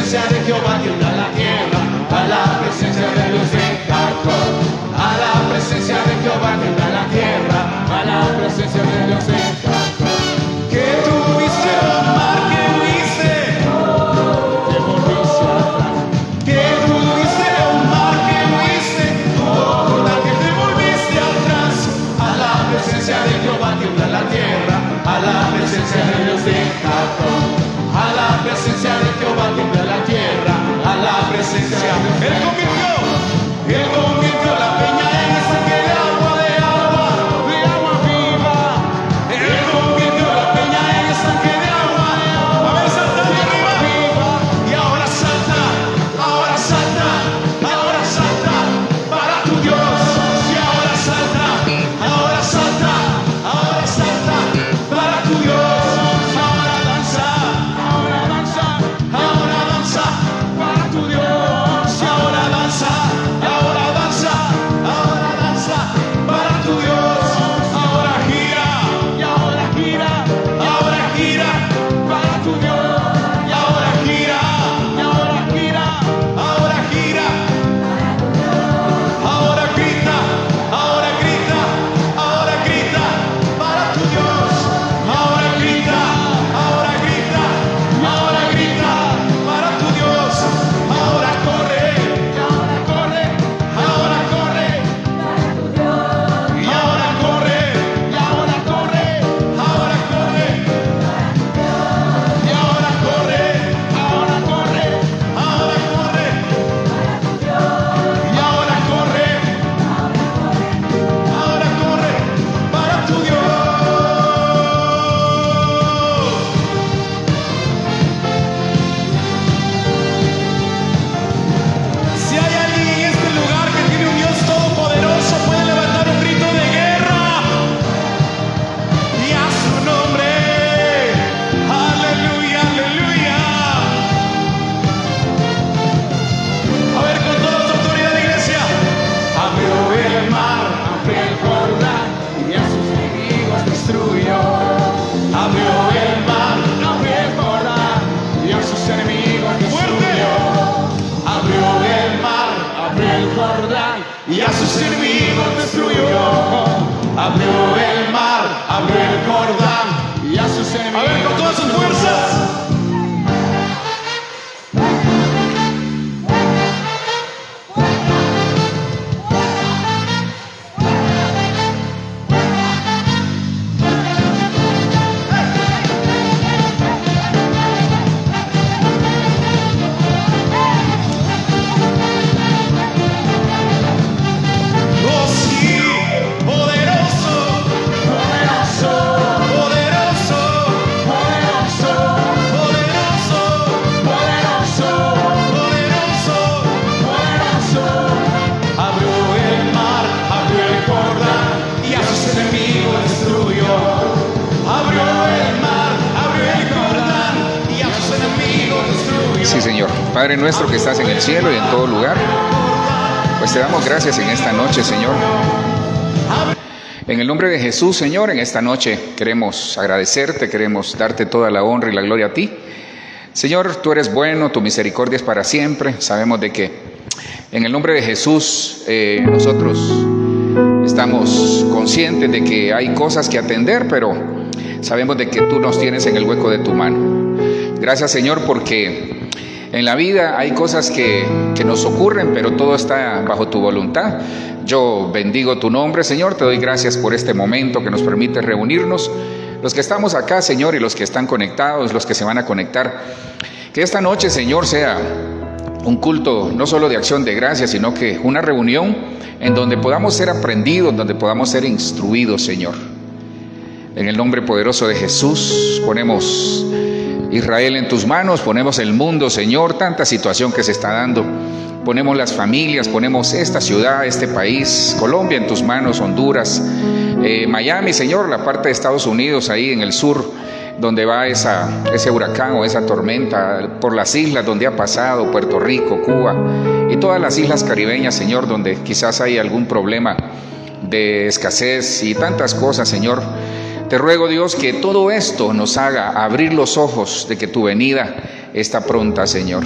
presencia de Jehová tiembla la tierra, a la presencia de Dios de Jacob. A la presencia de Jehová tiembla la tierra, a la presencia de Dios de Jacob. Que tuviste un mar que huiste, te volviste atrás. Que tuviste un mar que huiste, que te volviste atrás. A la presencia de Jehová tiembla la tierra, a la presencia de Dios de Jacob. A la presencia de Jehová tiembla la tierra, a la presencia. Él convirtió la peña en estanque de agua viva. Él convirtió la peña en estanque de agua. A ver, salta de arriba. Y ahora salta, ahora salta, ahora salta para tu Dios. Y ahora salta, ahora salta, ahora salta para tu Dios. Ahora danza, ahora danza, ahora danza para tu Dios. Y ahora danza, ahora danza, ahora danza para tu Dios. Ahora gira, y ahora gira, ahora gira para tu Dios. Y ahora gira, y ahora gira, ahora gira. Ahora grita, ahora grita, ahora grita para tu Dios. Ahora grita, ahora grita, ahora grita para tu Dios. Ahora corre, ahora corre, ahora corre para tu Dios. Y ahora corre, y ahora corre, ahora corre para tu Dios. Y ahora corre, ahora corre, ahora corre para tu Dios. Y ahora corre, ahora corre para tu Dios. Si hay alguien en este lugar que tiene un Dios todopoderoso, puede levantar un grito de guerra y a su nombre. Aleluya, aleluya. A ver, con toda su autoridad, iglesia. Abrió el mar, abrió el Jordán y a sus enemigos destruyó. Abrió el mar, abrió el Jordán y a sus enemigos destruyó. Abrió el mar, abrió el Jordán y a sus enemigos destruyó. Abrió el mar, abrió el Jordán y a sus enemigos. A ver, con todas sus fuerzas. Oh sí, poderoso, poderoso, poderoso, poderoso, poderoso, poderoso, poderoso, poderoso. Abrió el mar, abrió el Jordán y a sus enemigos destruyó. Abrió el mar, abrió el Jordán y a sus enemigos destruyó. Sí, Señor. Padre nuestro que estás en el cielo y en todo lugar, pues te damos gracias en esta noche, Señor. En el nombre de Jesús, Señor, en esta noche queremos agradecerte, queremos darte toda la honra y la gloria a ti. Señor, tú eres bueno, tu misericordia es para siempre. Sabemos de que en el nombre de Jesús nosotros estamos conscientes de que hay cosas que atender, pero sabemos de que tú nos tienes en el hueco de tu mano. Gracias, Señor, porque en la vida hay cosas que nos ocurren, pero todo está bajo tu voluntad. Yo bendigo tu nombre, Señor, te doy gracias por este momento que nos permite reunirnos. Los que estamos acá, Señor, y los que están conectados, los que se van a conectar. Que esta noche, Señor, sea un culto no solo de acción de gracias, sino que una reunión en donde podamos ser aprendidos, donde podamos ser instruidos, Señor. En el nombre poderoso de Jesús ponemos Israel en tus manos, ponemos el mundo, Señor, tanta situación que se está dando. Ponemos las familias, ponemos esta ciudad, este país, Colombia en tus manos, Honduras, Miami, Señor, la parte de Estados Unidos, ahí en el sur, donde va ese huracán o esa tormenta, por las islas donde ha pasado, Puerto Rico, Cuba y todas las islas caribeñas, Señor, donde quizás hay algún problema de escasez y tantas cosas, Señor. Te ruego, Dios, que todo esto nos haga abrir los ojos de que tu venida está pronta, Señor.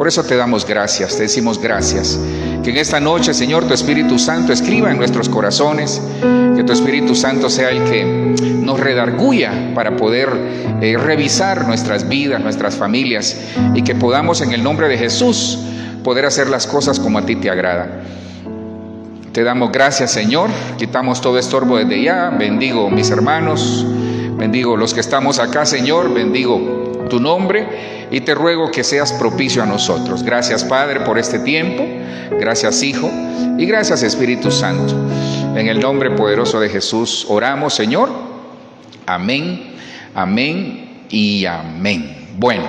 Por eso te damos gracias, te decimos gracias. Que en esta noche, Señor, tu Espíritu Santo escriba en nuestros corazones, que tu Espíritu Santo sea el que nos redarguya para poder revisar nuestras vidas, nuestras familias, y que podamos en el nombre de Jesús poder hacer las cosas como a ti te agrada. Te damos gracias, Señor, quitamos todo estorbo desde ya, bendigo mis hermanos, bendigo los que estamos acá, Señor, bendigo tu nombre y te ruego que seas propicio a nosotros. Gracias, Padre, por este tiempo, gracias, Hijo, y gracias, Espíritu Santo. En el nombre poderoso de Jesús oramos, Señor. Amén, amén y amén. Bueno,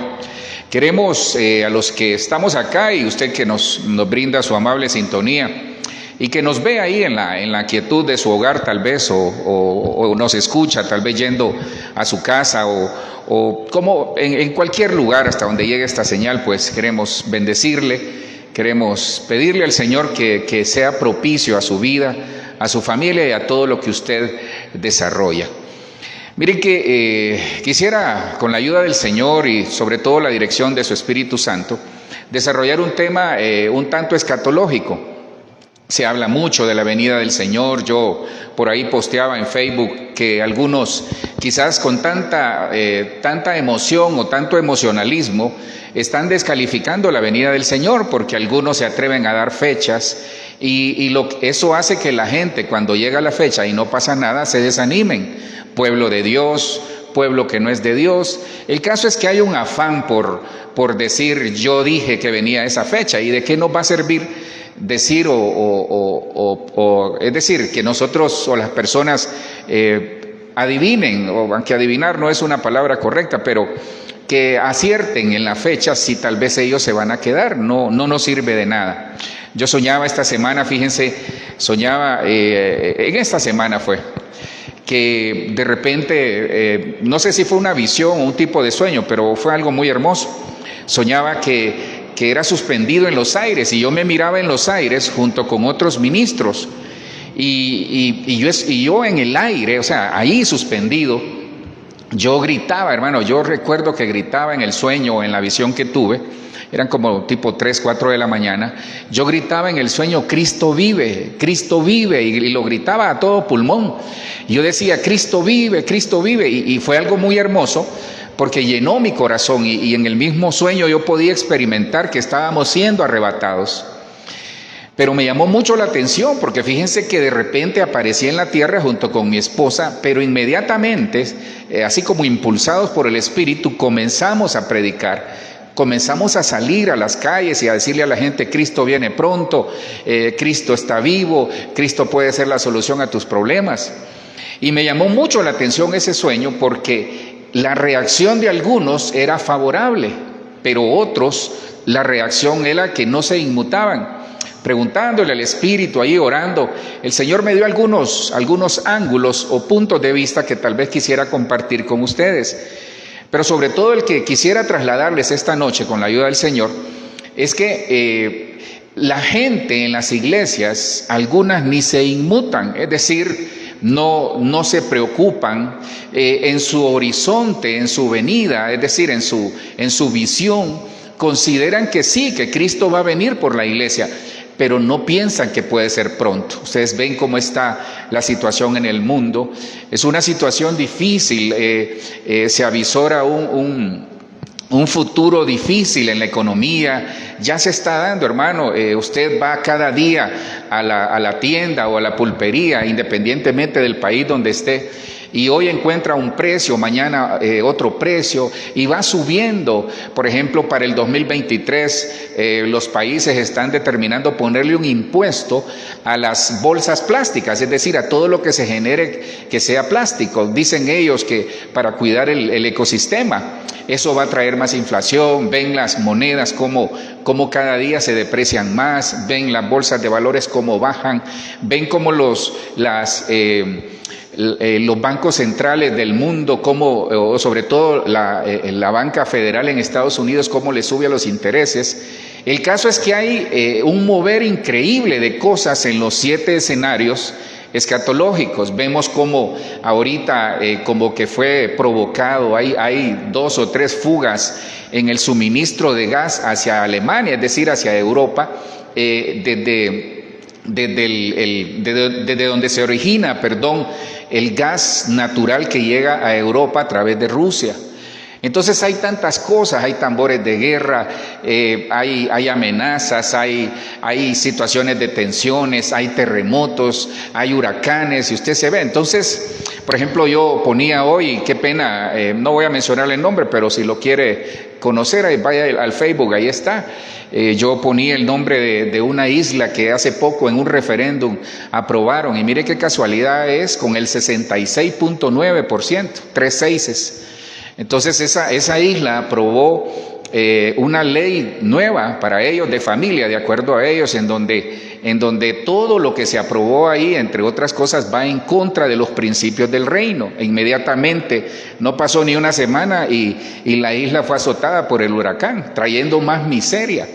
queremos a los que estamos acá y usted que nos brinda su amable sintonía y que nos ve ahí en la quietud de su hogar tal vez, o nos escucha tal vez yendo a su casa, o como en cualquier lugar hasta donde llegue esta señal, pues queremos bendecirle, queremos pedirle al Señor que sea propicio a su vida, a su familia y a todo lo que usted desarrolla. Miren que quisiera, con la ayuda del Señor y sobre todo la dirección de su Espíritu Santo, desarrollar un tema un tanto escatológico. Se habla mucho de la venida del Señor. Yo por ahí posteaba en Facebook que algunos, quizás con tanta emoción o tanto emocionalismo, están descalificando la venida del Señor, porque algunos se atreven a dar fechas y eso hace que la gente, cuando llega la fecha y no pasa nada, se desanimen. Pueblo de Dios, pueblo que no es de Dios. El caso es que hay un afán por decir, yo dije que venía esa fecha, ¿y de qué nos va a servir decir es decir, que nosotros o las personas adivinen, o aunque adivinar no es una palabra correcta, pero que acierten en la fecha si tal vez ellos se van a quedar? No nos sirve de nada. Yo soñaba esta semana, fíjense, en esta semana fue, que de repente, no sé si fue una visión o un tipo de sueño, pero fue algo muy hermoso. Soñaba que era suspendido en los aires, y yo me miraba en los aires junto con otros ministros, y yo en el aire, o sea, ahí suspendido, yo gritaba, hermano. Yo recuerdo que gritaba en el sueño o en la visión que tuve, eran como tipo 3, 4 de la mañana, yo gritaba en el sueño, Cristo vive, y lo gritaba a todo pulmón. Yo decía, Cristo vive, y fue algo muy hermoso, porque llenó mi corazón, y en el mismo sueño yo podía experimentar que estábamos siendo arrebatados. Pero me llamó mucho la atención, porque fíjense que de repente aparecí en la tierra junto con mi esposa, pero inmediatamente, así como impulsados por el Espíritu, comenzamos a predicar. Comenzamos a salir a las calles y a decirle a la gente, Cristo viene pronto, Cristo está vivo, Cristo puede ser la solución a tus problemas. Y me llamó mucho la atención ese sueño, porque la reacción de algunos era favorable, pero otros, la reacción era que no se inmutaban. Preguntándole al Espíritu, ahí orando, el Señor me dio algunos ángulos o puntos de vista que tal vez quisiera compartir con ustedes. Pero sobre todo el que quisiera trasladarles esta noche con la ayuda del Señor, es que la gente en las iglesias, algunas ni se inmutan, es decir, no se preocupan en su horizonte, en su venida, es decir, en su visión, consideran que sí, que Cristo va a venir por la iglesia, pero no piensan que puede ser pronto. Ustedes ven cómo está la situación en el mundo. Es una situación difícil, se avisora un futuro difícil en la economía. Ya se está dando, hermano. Usted va cada día a la tienda o a la pulpería, independientemente del país donde esté, y hoy encuentra un precio, mañana otro precio, y va subiendo. Por ejemplo, para el 2023 los países están determinando ponerle un impuesto a las bolsas plásticas, es decir, a todo lo que se genere que sea plástico. Dicen ellos que para cuidar el ecosistema. Eso va a traer más inflación. Ven las monedas como cada día se deprecian más, ven las bolsas de valores cómo bajan, ven cómo los bancos centrales del mundo, o sobre todo la banca federal en Estados Unidos, cómo le sube a los intereses. El caso es que hay un mover increíble de cosas en los 7 escenarios escatológicos. Vemos como ahorita como que fue provocado, hay 2 o 3 fugas en el suministro de gas hacia Alemania, es decir, hacia Europa, desde donde se origina, el gas natural que llega a Europa a través de Rusia. Entonces hay tantas cosas, hay tambores de guerra, hay amenazas, hay situaciones de tensiones, hay terremotos, hay huracanes, y usted se ve. Entonces, por ejemplo, yo ponía hoy, qué pena, no voy a mencionar el nombre, pero si lo quiere conocer, ahí vaya al Facebook, ahí está. Yo ponía el nombre de una isla que hace poco en un referéndum aprobaron, y mire qué casualidad es, con el 66.9%, 3 seises. Entonces esa isla aprobó una ley nueva para ellos de familia, de acuerdo a ellos, en donde todo lo que se aprobó ahí, entre otras cosas, va en contra de los principios del reino. E inmediatamente, no pasó ni una semana y la isla fue azotada por el huracán, trayendo más miseria.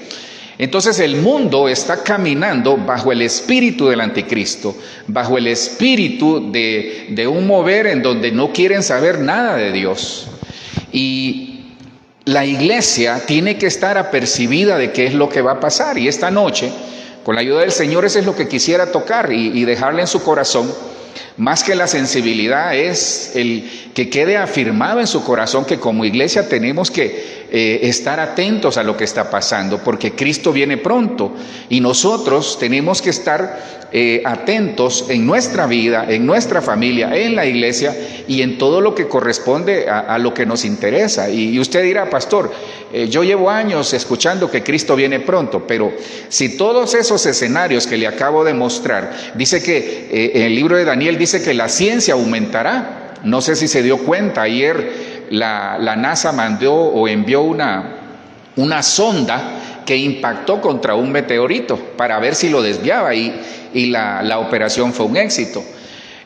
Entonces el mundo está caminando bajo el espíritu del anticristo, bajo el espíritu de un mover en donde no quieren saber nada de Dios. Y la iglesia tiene que estar apercibida de qué es lo que va a pasar. Y esta noche, con la ayuda del Señor, eso es lo que quisiera tocar y dejarle en su corazón. Más que la sensibilidad, es el que quede afirmado en su corazón que como iglesia tenemos que estar atentos a lo que está pasando, porque Cristo viene pronto y nosotros tenemos que estar atentos en nuestra vida, en nuestra familia, en la iglesia y en todo lo que corresponde a lo que nos interesa. Y usted dirá, pastor, yo llevo años escuchando que Cristo viene pronto, pero si todos esos escenarios que le acabo de mostrar, dice que en el libro de Daniel dice que la ciencia aumentará. No sé si se dio cuenta, ayer la NASA mandó o envió una sonda que impactó contra un meteorito para ver si lo desviaba y la operación fue un éxito.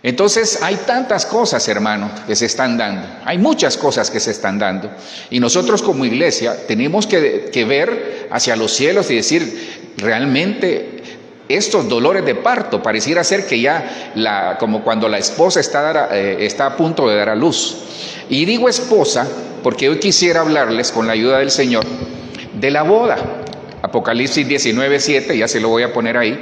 Entonces hay tantas cosas, hermano, que se están dando, hay muchas cosas que se están dando y nosotros como iglesia tenemos que ver hacia los cielos y decir, realmente estos dolores de parto pareciera ser que ya como cuando la esposa está a punto de dar a luz. Y digo esposa porque hoy quisiera hablarles con la ayuda del Señor de la boda. Apocalipsis 19:7, ya se lo voy a poner ahí.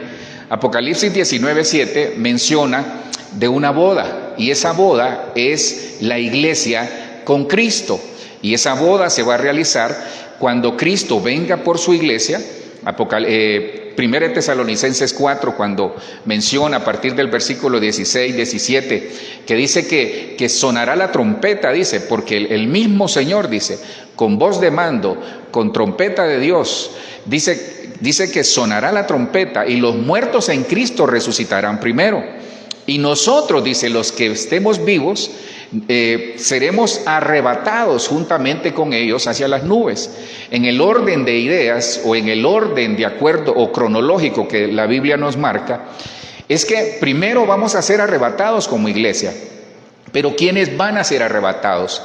Apocalipsis 19:7 menciona de una boda, y esa boda es la iglesia con Cristo, y esa boda se va a realizar cuando Cristo venga por su iglesia. 1 Tesalonicenses 4, cuando menciona a partir del versículo 16, 17, que dice que sonará la trompeta, dice, porque el mismo Señor dice, con voz de mando, con trompeta de Dios, dice que sonará la trompeta y los muertos en Cristo resucitarán primero. Y nosotros, dice, los que estemos vivos, seremos arrebatados juntamente con ellos hacia las nubes. En el orden de ideas o en el orden de acuerdo o cronológico que la Biblia nos marca, es que primero vamos a ser arrebatados como iglesia. Pero ¿quiénes van a ser arrebatados?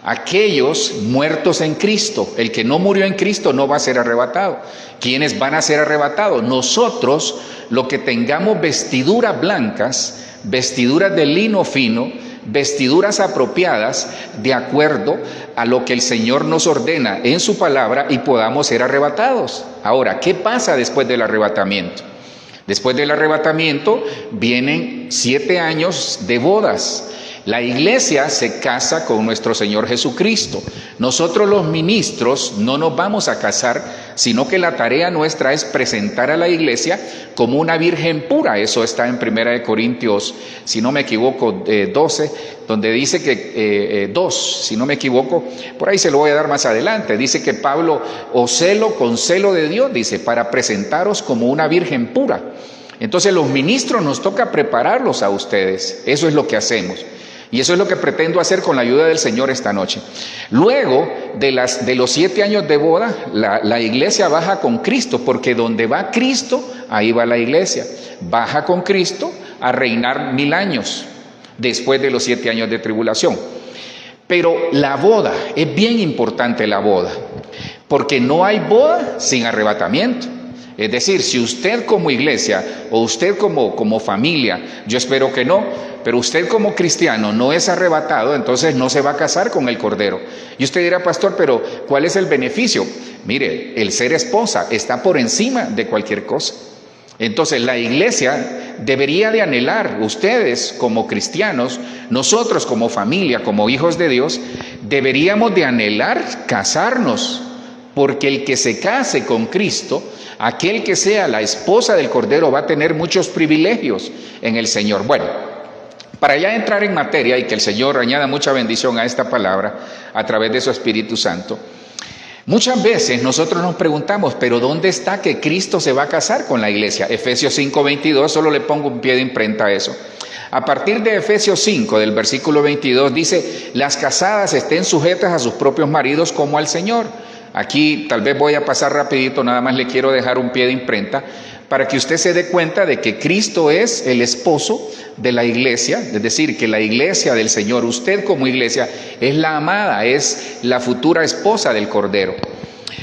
Aquellos muertos en Cristo. El que no murió en Cristo no va a ser arrebatado. ¿Quiénes van a ser arrebatados? Nosotros, lo que tengamos vestiduras blancas, vestiduras de lino fino, vestiduras apropiadas de acuerdo a lo que el Señor nos ordena en su palabra y podamos ser arrebatados. Ahora, ¿qué pasa después del arrebatamiento? Después del arrebatamiento vienen 7 años de bodas. La iglesia se casa con nuestro Señor Jesucristo. Nosotros los ministros no nos vamos a casar, sino que la tarea nuestra es presentar a la iglesia como una virgen pura. Eso está en 1 Corintios, si no me equivoco, 12, donde dice que 2, si no me equivoco, por ahí se lo voy a dar más adelante. Dice que Pablo, os celo con celo de Dios, dice, para presentaros como una virgen pura. Entonces los ministros nos toca prepararlos a ustedes. Eso es lo que hacemos. Y eso es lo que pretendo hacer con la ayuda del Señor esta noche. Luego de los 7 años de boda, la iglesia baja con Cristo, porque donde va Cristo, ahí va la iglesia. Baja con Cristo a reinar 1000 años, después de los 7 años de tribulación. Pero la boda, es bien importante la boda, porque no hay boda sin arrebatamiento. Es decir, si usted como iglesia o usted como familia, yo espero que no, pero usted como cristiano no es arrebatado, entonces no se va a casar con el Cordero. Y usted dirá, pastor, pero ¿cuál es el beneficio? Mire, el ser esposa está por encima de cualquier cosa. Entonces la iglesia debería de anhelar, ustedes como cristianos, nosotros como familia, como hijos de Dios, deberíamos de anhelar casarnos, porque el que se case con Cristo, aquel que sea la esposa del Cordero, va a tener muchos privilegios en el Señor. Bueno, para ya entrar en materia y que el Señor añada mucha bendición a esta palabra a través de su Espíritu Santo, muchas veces nosotros nos preguntamos, pero ¿dónde está que Cristo se va a casar con la iglesia? Efesios 5:22, solo le pongo un pie de imprenta a eso. A partir de Efesios 5, del versículo 22, dice, las casadas estén sujetas a sus propios maridos como al Señor. Aquí tal vez voy a pasar rapidito, nada más le quiero dejar un pie de imprenta para que usted se dé cuenta de que Cristo es el esposo de la iglesia, es decir, que la iglesia del Señor, usted como iglesia, es la amada, es la futura esposa del Cordero.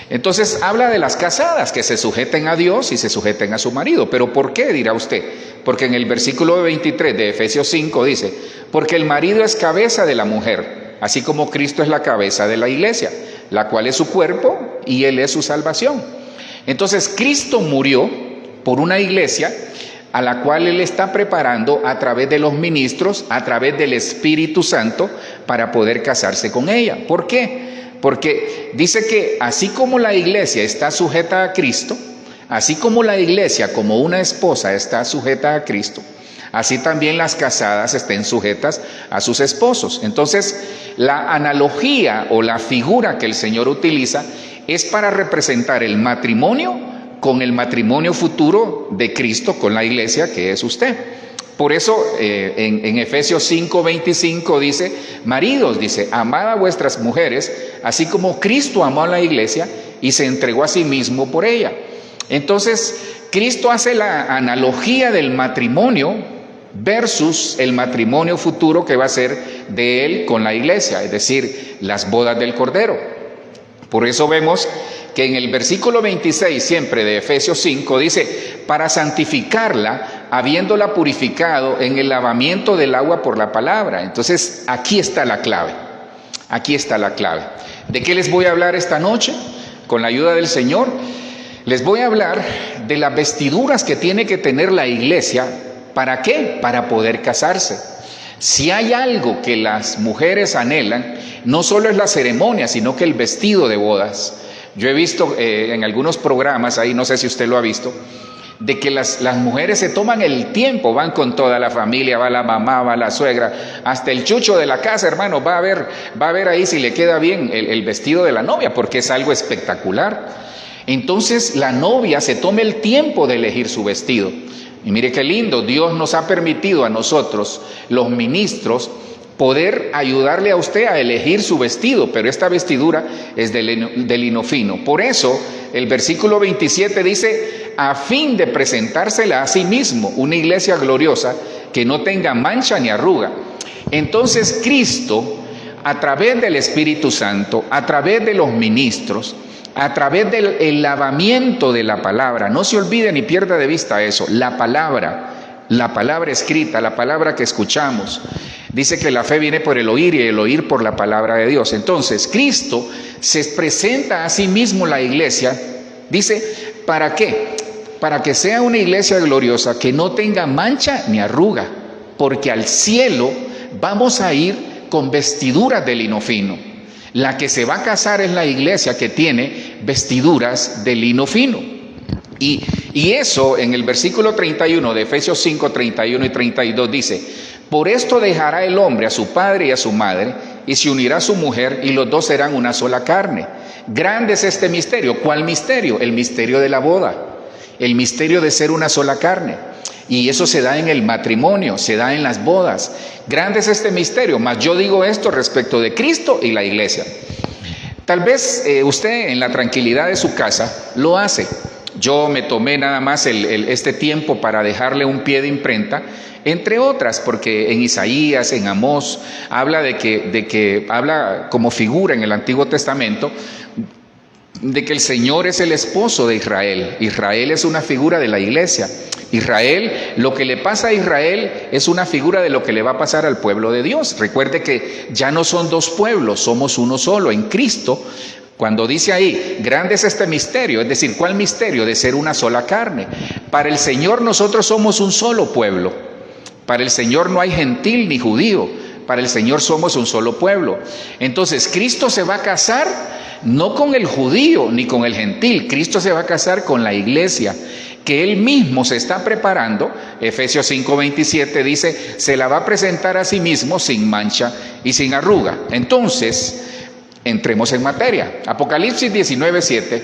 Entonces habla de las casadas que se sujeten a Dios y se sujeten a su marido. ¿Pero por qué? Dirá usted. Porque en el versículo 23 de Efesios 5 dice, porque el marido es cabeza de la mujer, así como Cristo es la cabeza de la iglesia, la cual es su cuerpo y Él es su salvación. Entonces Cristo murió por una iglesia a la cual Él está preparando a través de los ministros, a través del Espíritu Santo, para poder casarse con ella. ¿Por qué? Porque dice que así como la iglesia está sujeta a Cristo, así como la iglesia como una esposa está sujeta a Cristo, así también las casadas estén sujetas a sus esposos. Entonces, la analogía o la figura que el Señor utiliza es para representar el matrimonio con el matrimonio futuro de Cristo con la iglesia, que es usted. Por eso en Efesios 5:25 dice, maridos, dice, amad a vuestras mujeres, así como Cristo amó a la iglesia y se entregó a sí mismo por ella. Entonces, Cristo hace la analogía del matrimonio versus el matrimonio futuro que va a ser de Él con la iglesia, es decir, las bodas del Cordero. Por eso vemos que en el versículo 26 siempre de Efesios 5 dice, para santificarla, habiéndola purificado en el lavamiento del agua por la palabra. Entonces, aquí está la clave, aquí está la clave. ¿De qué les voy a hablar esta noche? Con la ayuda del Señor, les voy a hablar de las vestiduras que tiene que tener la iglesia. ¿Para qué? Para poder casarse. Si hay algo que las mujeres anhelan, no solo es la ceremonia, sino que el vestido de bodas. Yo he visto en algunos programas, ahí no sé si usted lo ha visto, de que las mujeres se toman el tiempo, van con toda la familia, va la mamá, va la suegra, hasta el chucho de la casa, hermano, va a ver ahí si le queda bien el vestido de la novia, porque es algo espectacular. Entonces la novia se toma el tiempo de elegir su vestido. Y mire qué lindo, Dios nos ha permitido a nosotros, los ministros, poder ayudarle a usted a elegir su vestido, pero esta vestidura es de lino fino. Por eso el versículo 27 dice, a fin de presentársela a sí mismo, una iglesia gloriosa que no tenga mancha ni arruga. Entonces Cristo, a través del Espíritu Santo, a través de los ministros, a través del lavamiento de la palabra, no se olvide ni pierda de vista eso, la palabra escrita, la palabra que escuchamos. Dice que la fe viene por el oír y el oír por la palabra de Dios. Entonces, Cristo se presenta a sí mismo la iglesia, dice, ¿para qué? Para que sea una iglesia gloriosa que no tenga mancha ni arruga, porque al cielo vamos a ir con vestiduras de lino fino. La que se va a casar es la iglesia que tiene vestiduras de lino fino. Y eso en el versículo 31 de Efesios 5, 31 y 32 dice, por esto dejará el hombre a su padre y a su madre, y se unirá a su mujer, y los dos serán una sola carne. Grande es este misterio. ¿Cuál misterio? El misterio de la boda, el misterio de ser una sola carne. Y eso se da en el matrimonio, se da en las bodas. Grande es este misterio, mas yo digo esto respecto de Cristo y la iglesia. Tal vez usted en la tranquilidad de su casa lo hace. Yo me tomé nada más este tiempo para dejarle un pie de imprenta, entre otras, porque en Isaías, en Amós, habla de que habla como figura en el Antiguo Testamento de que el Señor es el esposo de Israel. Israel es una figura de la iglesia. Israel, lo que le pasa a Israel es una figura de lo que le va a pasar al pueblo de Dios. Recuerde que ya no son dos pueblos, somos uno solo en Cristo. Cuando dice ahí, grande es este misterio, es decir, ¿cuál misterio? De ser una sola carne. Para el Señor nosotros somos un solo pueblo. Para el Señor no hay gentil ni judío. Para el Señor somos un solo pueblo. Entonces, Cristo se va a casar no con el judío ni con el gentil. Cristo se va a casar con la iglesia, que Él mismo se está preparando. Efesios 5:27 dice, se la va a presentar a sí mismo sin mancha y sin arruga. Entonces, entremos en materia. Apocalipsis 19:7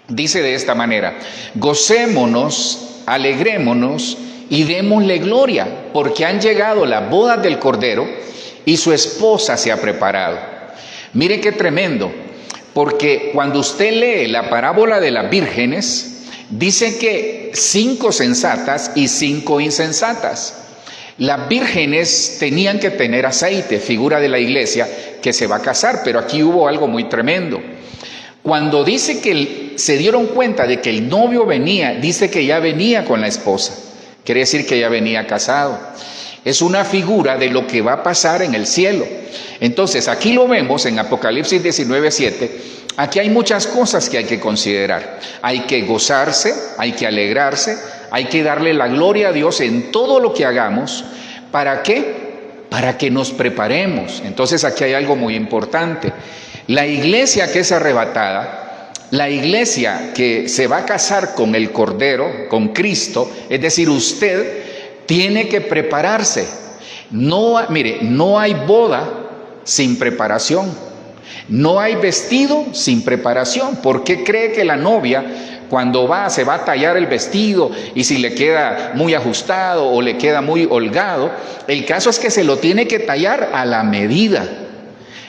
dice de esta manera, gocémonos, alegrémonos y démosle gloria, porque han llegado las bodas del Cordero y su esposa se ha preparado. Mire qué tremendo, porque cuando usted lee la parábola de las vírgenes, dice que 5 sensatas y 5 insensatas. Las vírgenes tenían que tener aceite, figura de la iglesia que se va a casar, pero aquí hubo algo muy tremendo. Cuando dice que se dieron cuenta de que el novio venía, dice que ya venía con la esposa. Quiere decir que ya venía casado. Es una figura de lo que va a pasar en el cielo. Entonces, aquí lo vemos en Apocalipsis 19:7. Aquí hay muchas cosas que hay que considerar. Hay que gozarse, hay que alegrarse, hay que darle la gloria a Dios en todo lo que hagamos. ¿Para qué? Para que nos preparemos. Entonces, aquí hay algo muy importante. La iglesia que es arrebatada, la iglesia que se va a casar con el Cordero, con Cristo, es decir, usted tiene que prepararse. Mire, no hay boda sin preparación. No hay vestido sin preparación. ¿Por qué cree que la novia, cuando se va a tallar el vestido y si le queda muy ajustado o le queda muy holgado? El caso es que se lo tiene que tallar a la medida.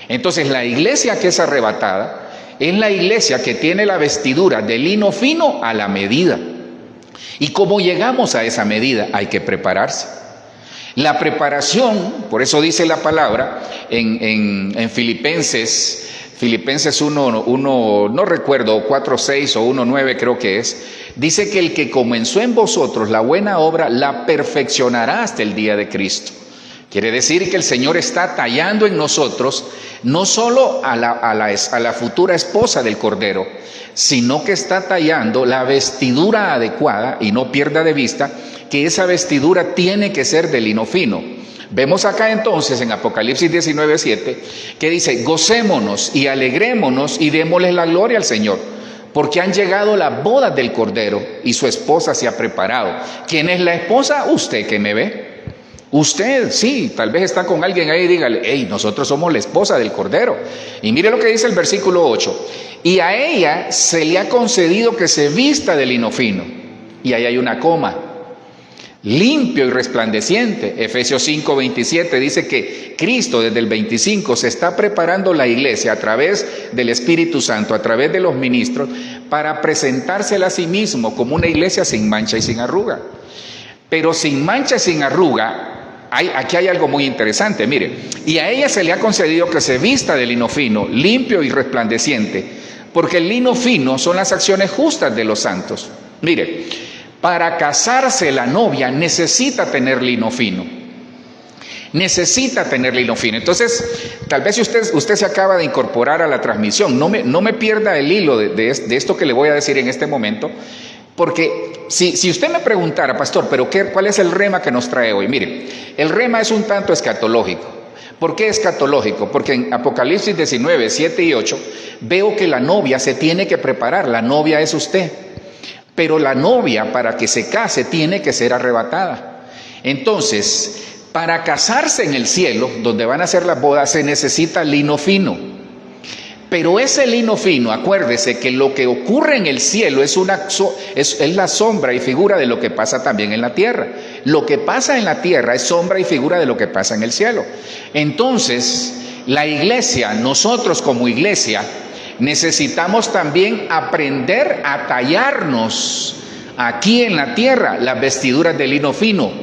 Entonces, la iglesia que es arrebatada es la iglesia que tiene la vestidura de lino fino a la medida. ¿Y cómo llegamos a esa medida? Hay que prepararse. La preparación, por eso dice la palabra en Filipenses 1, no recuerdo, 4:6 o 1:9 creo que es, dice que el que comenzó en vosotros la buena obra la perfeccionará hasta el día de Cristo. Quiere decir que el Señor está tallando en nosotros no solo a la futura esposa del Cordero, sino que está tallando la vestidura adecuada, y no pierda de vista que esa vestidura tiene que ser de lino fino. Vemos acá entonces en Apocalipsis 19:7 que dice, gocémonos y alegrémonos y démosle la gloria al Señor, porque han llegado las bodas del Cordero y su esposa se ha preparado. ¿Quién es la esposa? Usted que me ve. Usted, sí, tal vez está con alguien ahí, dígale, hey, nosotros somos la esposa del Cordero. Y mire lo que dice el versículo 8. Y a ella se le ha concedido que se vista de lino fino. Y ahí hay una coma. Limpio y resplandeciente. Efesios 5:27 dice que Cristo desde el 25 se está preparando la iglesia a través del Espíritu Santo, a través de los ministros, para presentársela a sí mismo como una iglesia sin mancha y sin arruga. Pero sin mancha y sin arruga, aquí hay algo muy interesante, mire, y a ella se le ha concedido que se vista de lino fino, limpio y resplandeciente, porque el lino fino son las acciones justas de los santos. Mire, para casarse la novia necesita tener lino fino. Necesita tener lino fino. Entonces, tal vez si usted se acaba de incorporar a la transmisión, no me pierda el hilo de esto que le voy a decir en este momento, porque si usted me preguntara, pastor, pero ¿cuál es el rema que nos trae hoy? Mire, el rema es un tanto escatológico. ¿Por qué escatológico? Porque en Apocalipsis 19:7 y 8 veo que la novia se tiene que preparar. La novia es usted, pero la novia, para que se case, tiene que ser arrebatada. Entonces, para casarse en el cielo, donde van a ser las bodas, se necesita lino fino. Pero ese lino fino, acuérdese que lo que ocurre en el cielo es la sombra y figura de lo que pasa también en la tierra. Lo que pasa en la tierra es sombra y figura de lo que pasa en el cielo. Entonces, la iglesia, nosotros como iglesia, necesitamos también aprender a tallarnos aquí en la tierra las vestiduras de lino fino,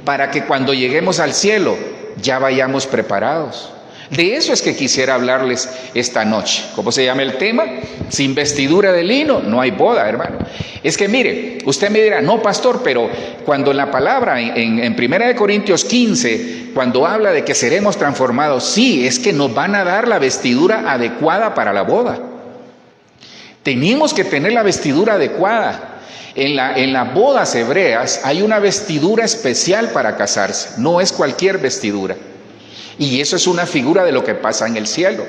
para que cuando lleguemos al cielo ya vayamos preparados. De eso es que quisiera hablarles esta noche. ¿Cómo se llama el tema? Sin vestidura de lino no hay boda, hermano. Es que mire, usted me dirá, no, pastor, pero cuando la palabra en 1 Corintios 15, cuando habla de que seremos transformados, sí, es que nos van a dar la vestidura adecuada para la boda. Tenemos que tener la vestidura adecuada. En las bodas hebreas hay una vestidura especial para casarse, no es cualquier vestidura. Y eso es una figura de lo que pasa en el cielo.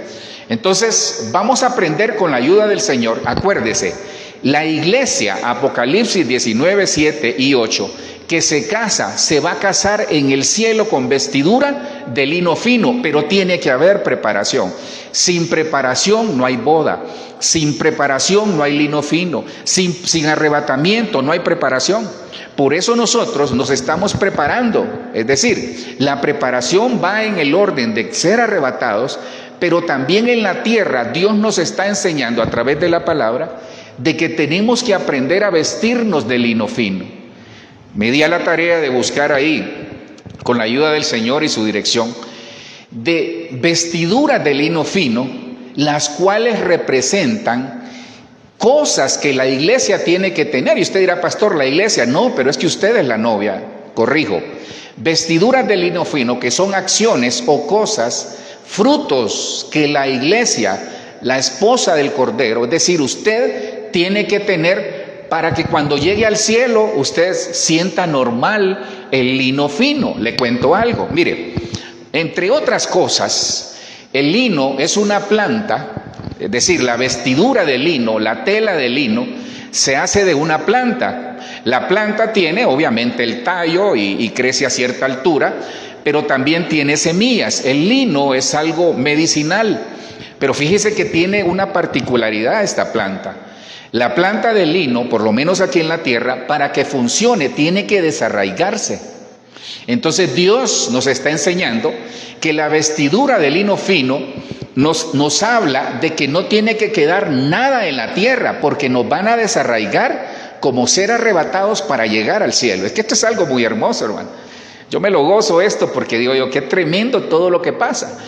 Entonces, vamos a aprender con la ayuda del Señor. Acuérdese, la iglesia, Apocalipsis 19, 7 y 8, que se casa, se va a casar en el cielo con vestidura de lino fino, pero tiene que haber preparación. Sin preparación no hay boda. Sin preparación no hay lino fino. Sin arrebatamiento no hay preparación. Por eso nosotros nos estamos preparando, es decir, la preparación va en el orden de ser arrebatados, pero también en la tierra Dios nos está enseñando a través de la palabra de que tenemos que aprender a vestirnos de lino fino. Me di a la tarea de buscar ahí, con la ayuda del Señor y su dirección, de vestiduras de lino fino, las cuales representan cosas que la iglesia tiene que tener. Y usted dirá, pastor, la iglesia, no, pero es que usted es la novia. Corrijo, vestiduras de lino fino, que son acciones o cosas, frutos que la iglesia, la esposa del Cordero, es decir, usted tiene que tener para que cuando llegue al cielo usted sienta normal el lino fino. Le cuento algo, mire, entre otras cosas, el lino es una planta. Es decir, la vestidura de lino, la tela de lino, se hace de una planta. La planta tiene obviamente el tallo y crece a cierta altura, pero también tiene semillas. El lino es algo medicinal, pero fíjese que tiene una particularidad esta planta. La planta de lino, por lo menos aquí en la tierra, para que funcione, tiene que desarraigarse. Entonces Dios nos está enseñando que la vestidura de lino fino nos habla de que no tiene que quedar nada en la tierra, porque nos van a desarraigar como ser arrebatados para llegar al cielo. Es que esto es algo muy hermoso, hermano. Yo me lo gozo esto porque digo yo, qué tremendo todo lo que pasa.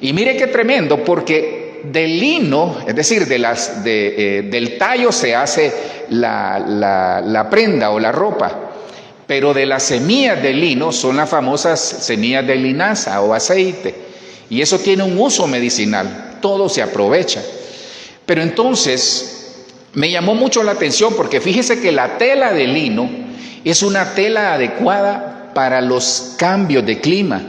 Y mire qué tremendo, porque del lino, es decir, del tallo se hace la prenda o la ropa. Pero de las semillas de lino son las famosas semillas de linaza o aceite. Y eso tiene un uso medicinal, todo se aprovecha. Pero entonces me llamó mucho la atención porque fíjese que la tela de lino es una tela adecuada para los cambios de clima.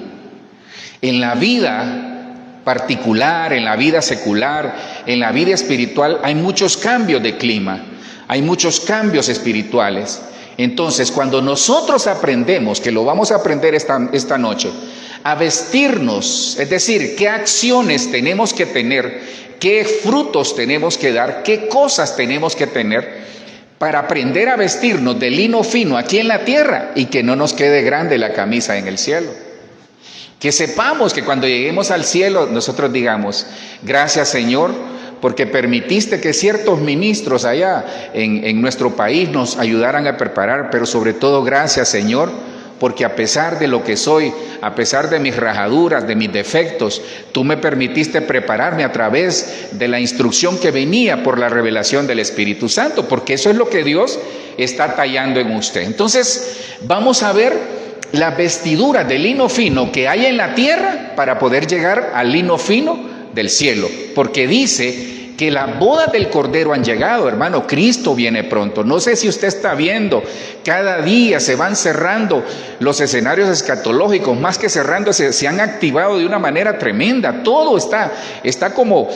En la vida particular, en la vida secular, en la vida espiritual hay muchos cambios de clima, hay muchos cambios espirituales. Entonces, cuando nosotros aprendemos, que lo vamos a aprender esta noche, a vestirnos, es decir, qué acciones tenemos que tener, qué frutos tenemos que dar, qué cosas tenemos que tener para aprender a vestirnos de lino fino aquí en la tierra y que no nos quede grande la camisa en el cielo. Que sepamos que cuando lleguemos al cielo nosotros digamos, gracias Señor, porque permitiste que ciertos ministros allá en nuestro país nos ayudaran a preparar, pero sobre todo gracias Señor, porque a pesar de lo que soy, a pesar de mis rajaduras, de mis defectos, tú me permitiste prepararme a través de la instrucción que venía por la revelación del Espíritu Santo, porque eso es lo que Dios está tallando en usted. Entonces, vamos a ver la vestidura de lino fino que hay en la tierra para poder llegar al lino fino del cielo, porque dice que las bodas del Cordero han llegado, hermano. Cristo viene pronto. No sé si usted está viendo, cada día se van cerrando los escenarios escatológicos, más que cerrándose, se han activado de una manera tremenda. Todo está como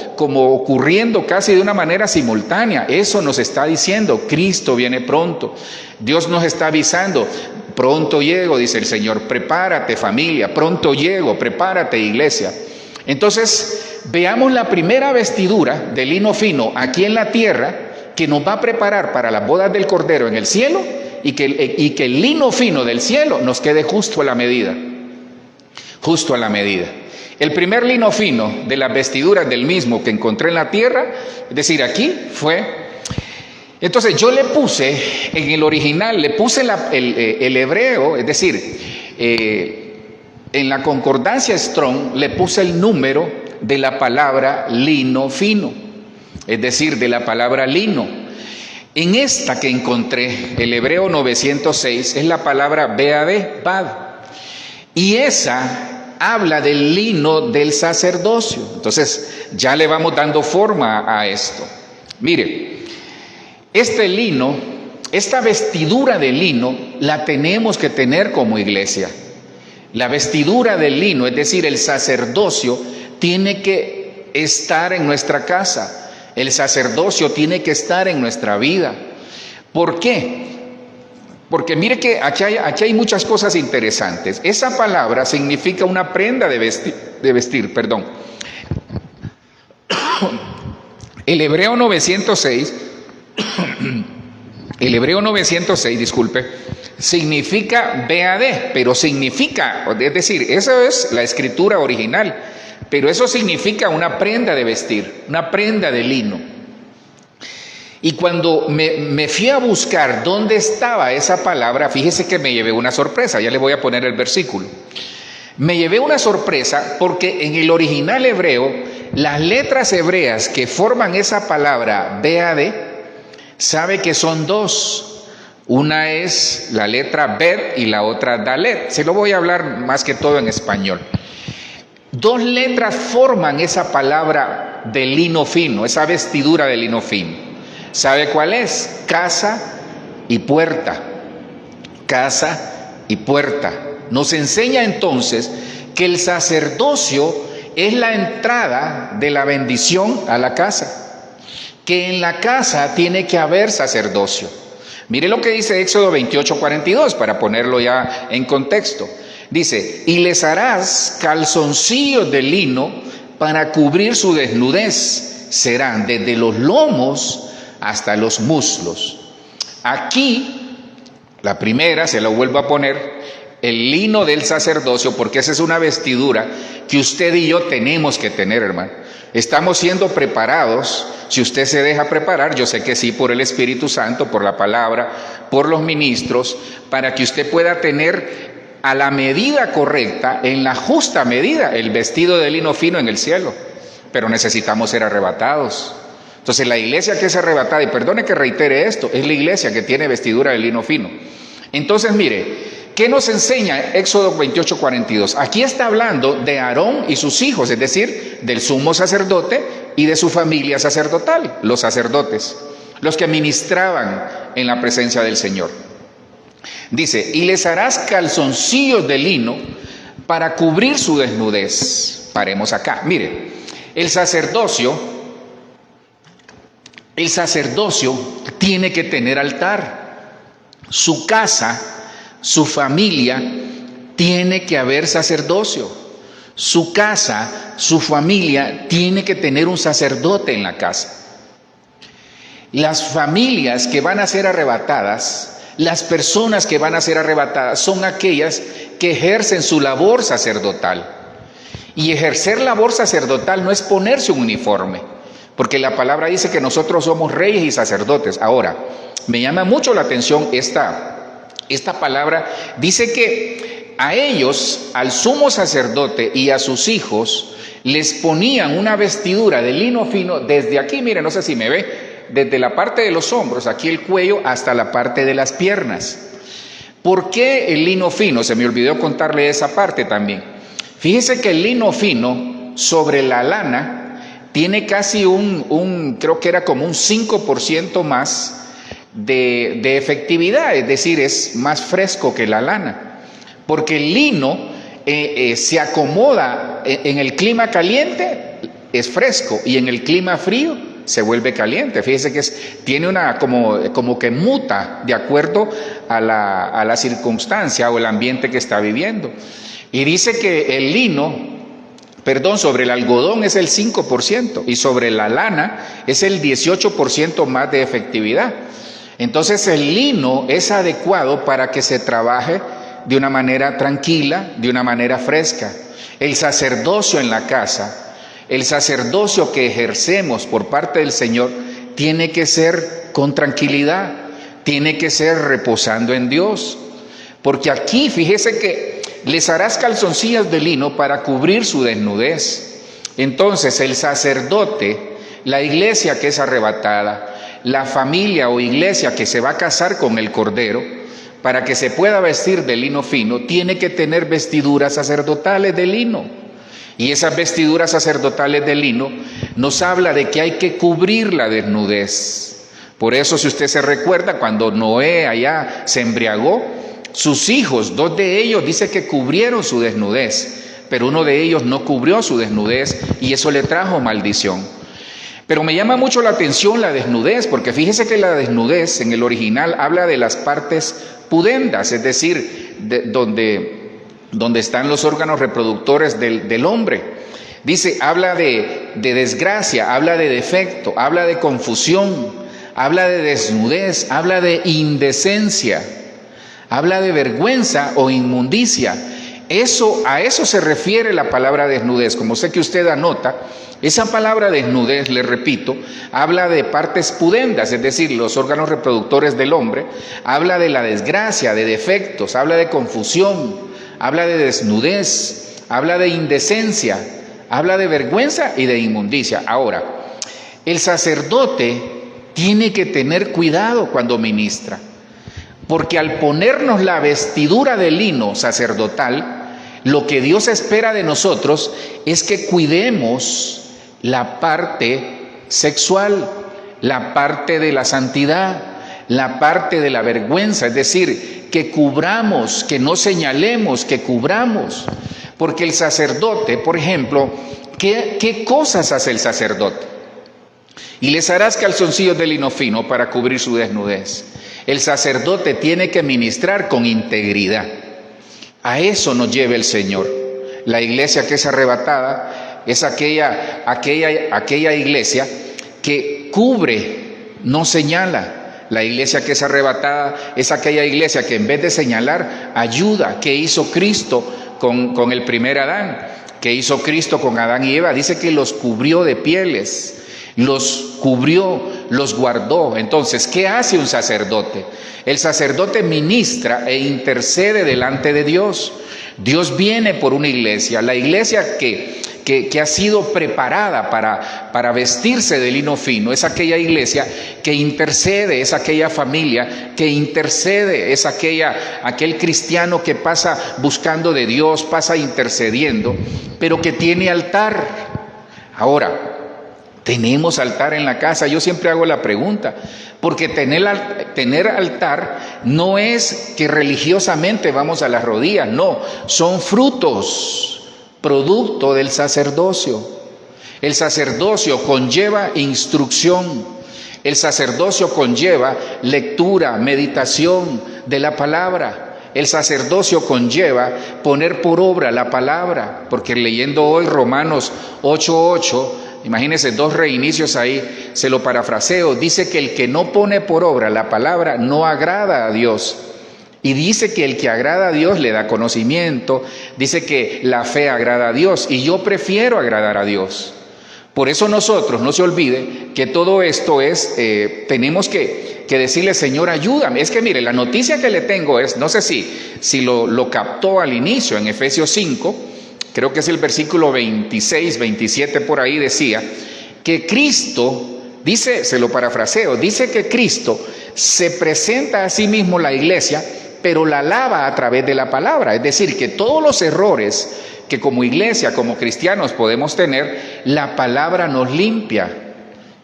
ocurriendo casi de una manera simultánea. Eso nos está diciendo, Cristo viene pronto. Dios nos está avisando, pronto llego, dice el Señor. Prepárate familia, pronto llego, prepárate iglesia. Entonces, veamos la primera vestidura de lino fino aquí en la tierra que nos va a preparar para las bodas del Cordero en el cielo y que el lino fino del cielo nos quede justo a la medida. Justo a la medida. El primer lino fino de las vestiduras del mismo que encontré en la tierra, es decir, aquí fue... Entonces yo le puse, en el original, le puse el hebreo, es decir... En la concordancia Strong le puse el número de la palabra lino fino, es decir, de la palabra lino. En esta que encontré, el Hebreo 906, es la palabra bad, y esa habla del lino del sacerdocio. Entonces ya le vamos dando forma a esto. Mire, este lino, esta vestidura de lino, la tenemos que tener como iglesia. La vestidura del lino, es decir, el sacerdocio, tiene que estar en nuestra casa. El sacerdocio tiene que estar en nuestra vida. ¿Por qué? Porque mire que aquí hay muchas cosas interesantes. Esa palabra significa una prenda de vestir. El Hebreo 906, disculpe, significa BAD, pero significa, es decir, esa es la escritura original, pero eso significa una prenda de vestir, una prenda de lino. Y cuando me fui a buscar dónde estaba esa palabra, fíjese que me llevé una sorpresa, ya le voy a poner el versículo. Me llevé una sorpresa porque en el original hebreo, las letras hebreas que forman esa palabra BAD, sabe que son dos. Una es la letra Bet y la otra Dalet. Se lo voy a hablar más que todo en español. Dos letras forman esa palabra de lino fino, esa vestidura de lino fino. ¿Sabe cuál es? Casa y puerta. Casa y puerta. Nos enseña entonces que el sacerdocio es la entrada de la bendición a la casa. Que en la casa tiene que haber sacerdocio. Mire lo que dice Éxodo 28:42 para ponerlo ya en contexto. Dice, y les harás calzoncillos de lino para cubrir su desnudez. Serán desde los lomos hasta los muslos. Aquí, la primera, se lo vuelvo a poner, el lino del sacerdocio, porque esa es una vestidura que usted y yo tenemos que tener, hermano. Estamos siendo preparados, si usted se deja preparar, yo sé que sí, por el Espíritu Santo, por la palabra, por los ministros, para que usted pueda tener a la medida correcta, en la justa medida, el vestido de lino fino en el cielo. Pero necesitamos ser arrebatados. Entonces la iglesia que es arrebatada, y perdone que reitere esto, es la iglesia que tiene vestidura de lino fino. Entonces mire, ¿qué nos enseña Éxodo 28:42? Aquí está hablando de Aarón y sus hijos, es decir, del sumo sacerdote y de su familia sacerdotal, los sacerdotes, los que ministraban en la presencia del Señor. Dice, y les harás calzoncillos de lino para cubrir su desnudez. Paremos acá. Mire, el sacerdocio tiene que tener altar. Su casa, su familia, tiene que haber sacerdocio. Su casa, su familia, tiene que tener un sacerdote en la casa. Las familias que van a ser arrebatadas, las personas que van a ser arrebatadas son aquellas que ejercen su labor sacerdotal. Y ejercer labor sacerdotal no es ponerse un uniforme, porque la palabra dice que nosotros somos reyes y sacerdotes. Ahora, me llama mucho la atención esta palabra. Dice que a ellos, al sumo sacerdote y a sus hijos, les ponían una vestidura de lino fino desde aquí, mire, no sé si me ve, desde la parte de los hombros, aquí el cuello, hasta la parte de las piernas. ¿Por qué el lino fino? Se me olvidó contarle esa parte también. Fíjese que el lino fino sobre la lana tiene casi creo que era como un 5% más de efectividad, es decir, es más fresco que la lana, porque el lino se acomoda en el clima caliente, es fresco, y en el clima frío se vuelve caliente. Fíjese que tiene como que muta de acuerdo a la circunstancia o el ambiente que está viviendo. Y dice que el lino, sobre el algodón es el 5% y sobre la lana es el 18% más de efectividad. Entonces el lino es adecuado para que se trabaje de una manera tranquila, de una manera fresca. El sacerdocio en la casa, el sacerdocio que ejercemos por parte del Señor, tiene que ser con tranquilidad, tiene que ser reposando en Dios. Porque aquí, fíjese que les harás calzoncillos de lino para cubrir su desnudez. Entonces el sacerdote, la iglesia que es arrebatada, la familia o iglesia que se va a casar con el Cordero, para que se pueda vestir de lino fino, tiene que tener vestiduras sacerdotales de lino. Y esas vestiduras sacerdotales de lino nos habla de que hay que cubrir la desnudez. Por eso, si usted se recuerda, cuando Noé allá se embriagó, sus hijos, 2 de ellos, dice que cubrieron su desnudez, pero uno de ellos no cubrió su desnudez y eso le trajo maldición. Pero me llama mucho la atención la desnudez, porque fíjese que la desnudez en el original habla de las partes pudendas, es decir, donde están los órganos reproductores del hombre. Dice, habla de desgracia, habla de defecto, habla de confusión, habla de desnudez, habla de indecencia, habla de vergüenza o inmundicia. A eso se refiere la palabra desnudez. Como sé que usted anota, esa palabra desnudez, le repito, habla de partes pudendas, es decir, los órganos reproductores del hombre, habla de la desgracia, de defectos, habla de confusión, habla de desnudez, habla de indecencia, habla de vergüenza y de inmundicia. Ahora, el sacerdote tiene que tener cuidado cuando ministra, porque al ponernos la vestidura de lino sacerdotal, lo que Dios espera de nosotros es que cuidemos la parte sexual, la parte de la santidad, la parte de la vergüenza, es decir, que cubramos, que no señalemos, que cubramos. Porque el sacerdote, por ejemplo, ¿qué cosas hace el sacerdote? Y les harás calzoncillos de lino fino para cubrir su desnudez. El sacerdote tiene que ministrar con integridad. A eso nos lleva el Señor. La iglesia que es arrebatada es aquella iglesia que cubre, no señala. La iglesia que es arrebatada es aquella iglesia que en vez de señalar, ayuda. ¿Qué hizo Cristo con el primer Adán? ¿Qué hizo Cristo con Adán y Eva? Dice que los cubrió de pieles. Los cubrió, los guardó. Entonces, ¿qué hace un sacerdote? El sacerdote ministra e intercede delante de Dios. Dios viene por una iglesia, la iglesia que ha sido preparada para vestirse de lino fino, es aquella iglesia que intercede, es aquella familia que intercede, es aquel cristiano que pasa buscando de Dios, pasa intercediendo, pero que tiene altar. Ahora, ¿tenemos altar en la casa? Yo siempre hago la pregunta, porque tener altar no es que religiosamente vamos a las rodillas, no, son frutos, producto del sacerdocio. El sacerdocio conlleva instrucción, el sacerdocio conlleva lectura, meditación de la palabra. El sacerdocio conlleva poner por obra la palabra, porque leyendo hoy Romanos 8:8, imagínense 2 reinicios ahí, se lo parafraseo, dice que el que no pone por obra la palabra no agrada a Dios. Y dice que el que agrada a Dios le da conocimiento, dice que la fe agrada a Dios y yo prefiero agradar a Dios. Por eso nosotros, no se olvide que todo esto es, tenemos que decirle, Señor, ayúdame. Es que mire, la noticia que le tengo es, no sé si lo captó al inicio en Efesios 5, creo que es el versículo 26, 27 por ahí, decía que Cristo, dice, se lo parafraseo, dice que Cristo se presenta a sí mismo la iglesia, pero la lava a través de la palabra. Es decir, que todos los errores que como iglesia, como cristianos podemos tener, la palabra nos limpia.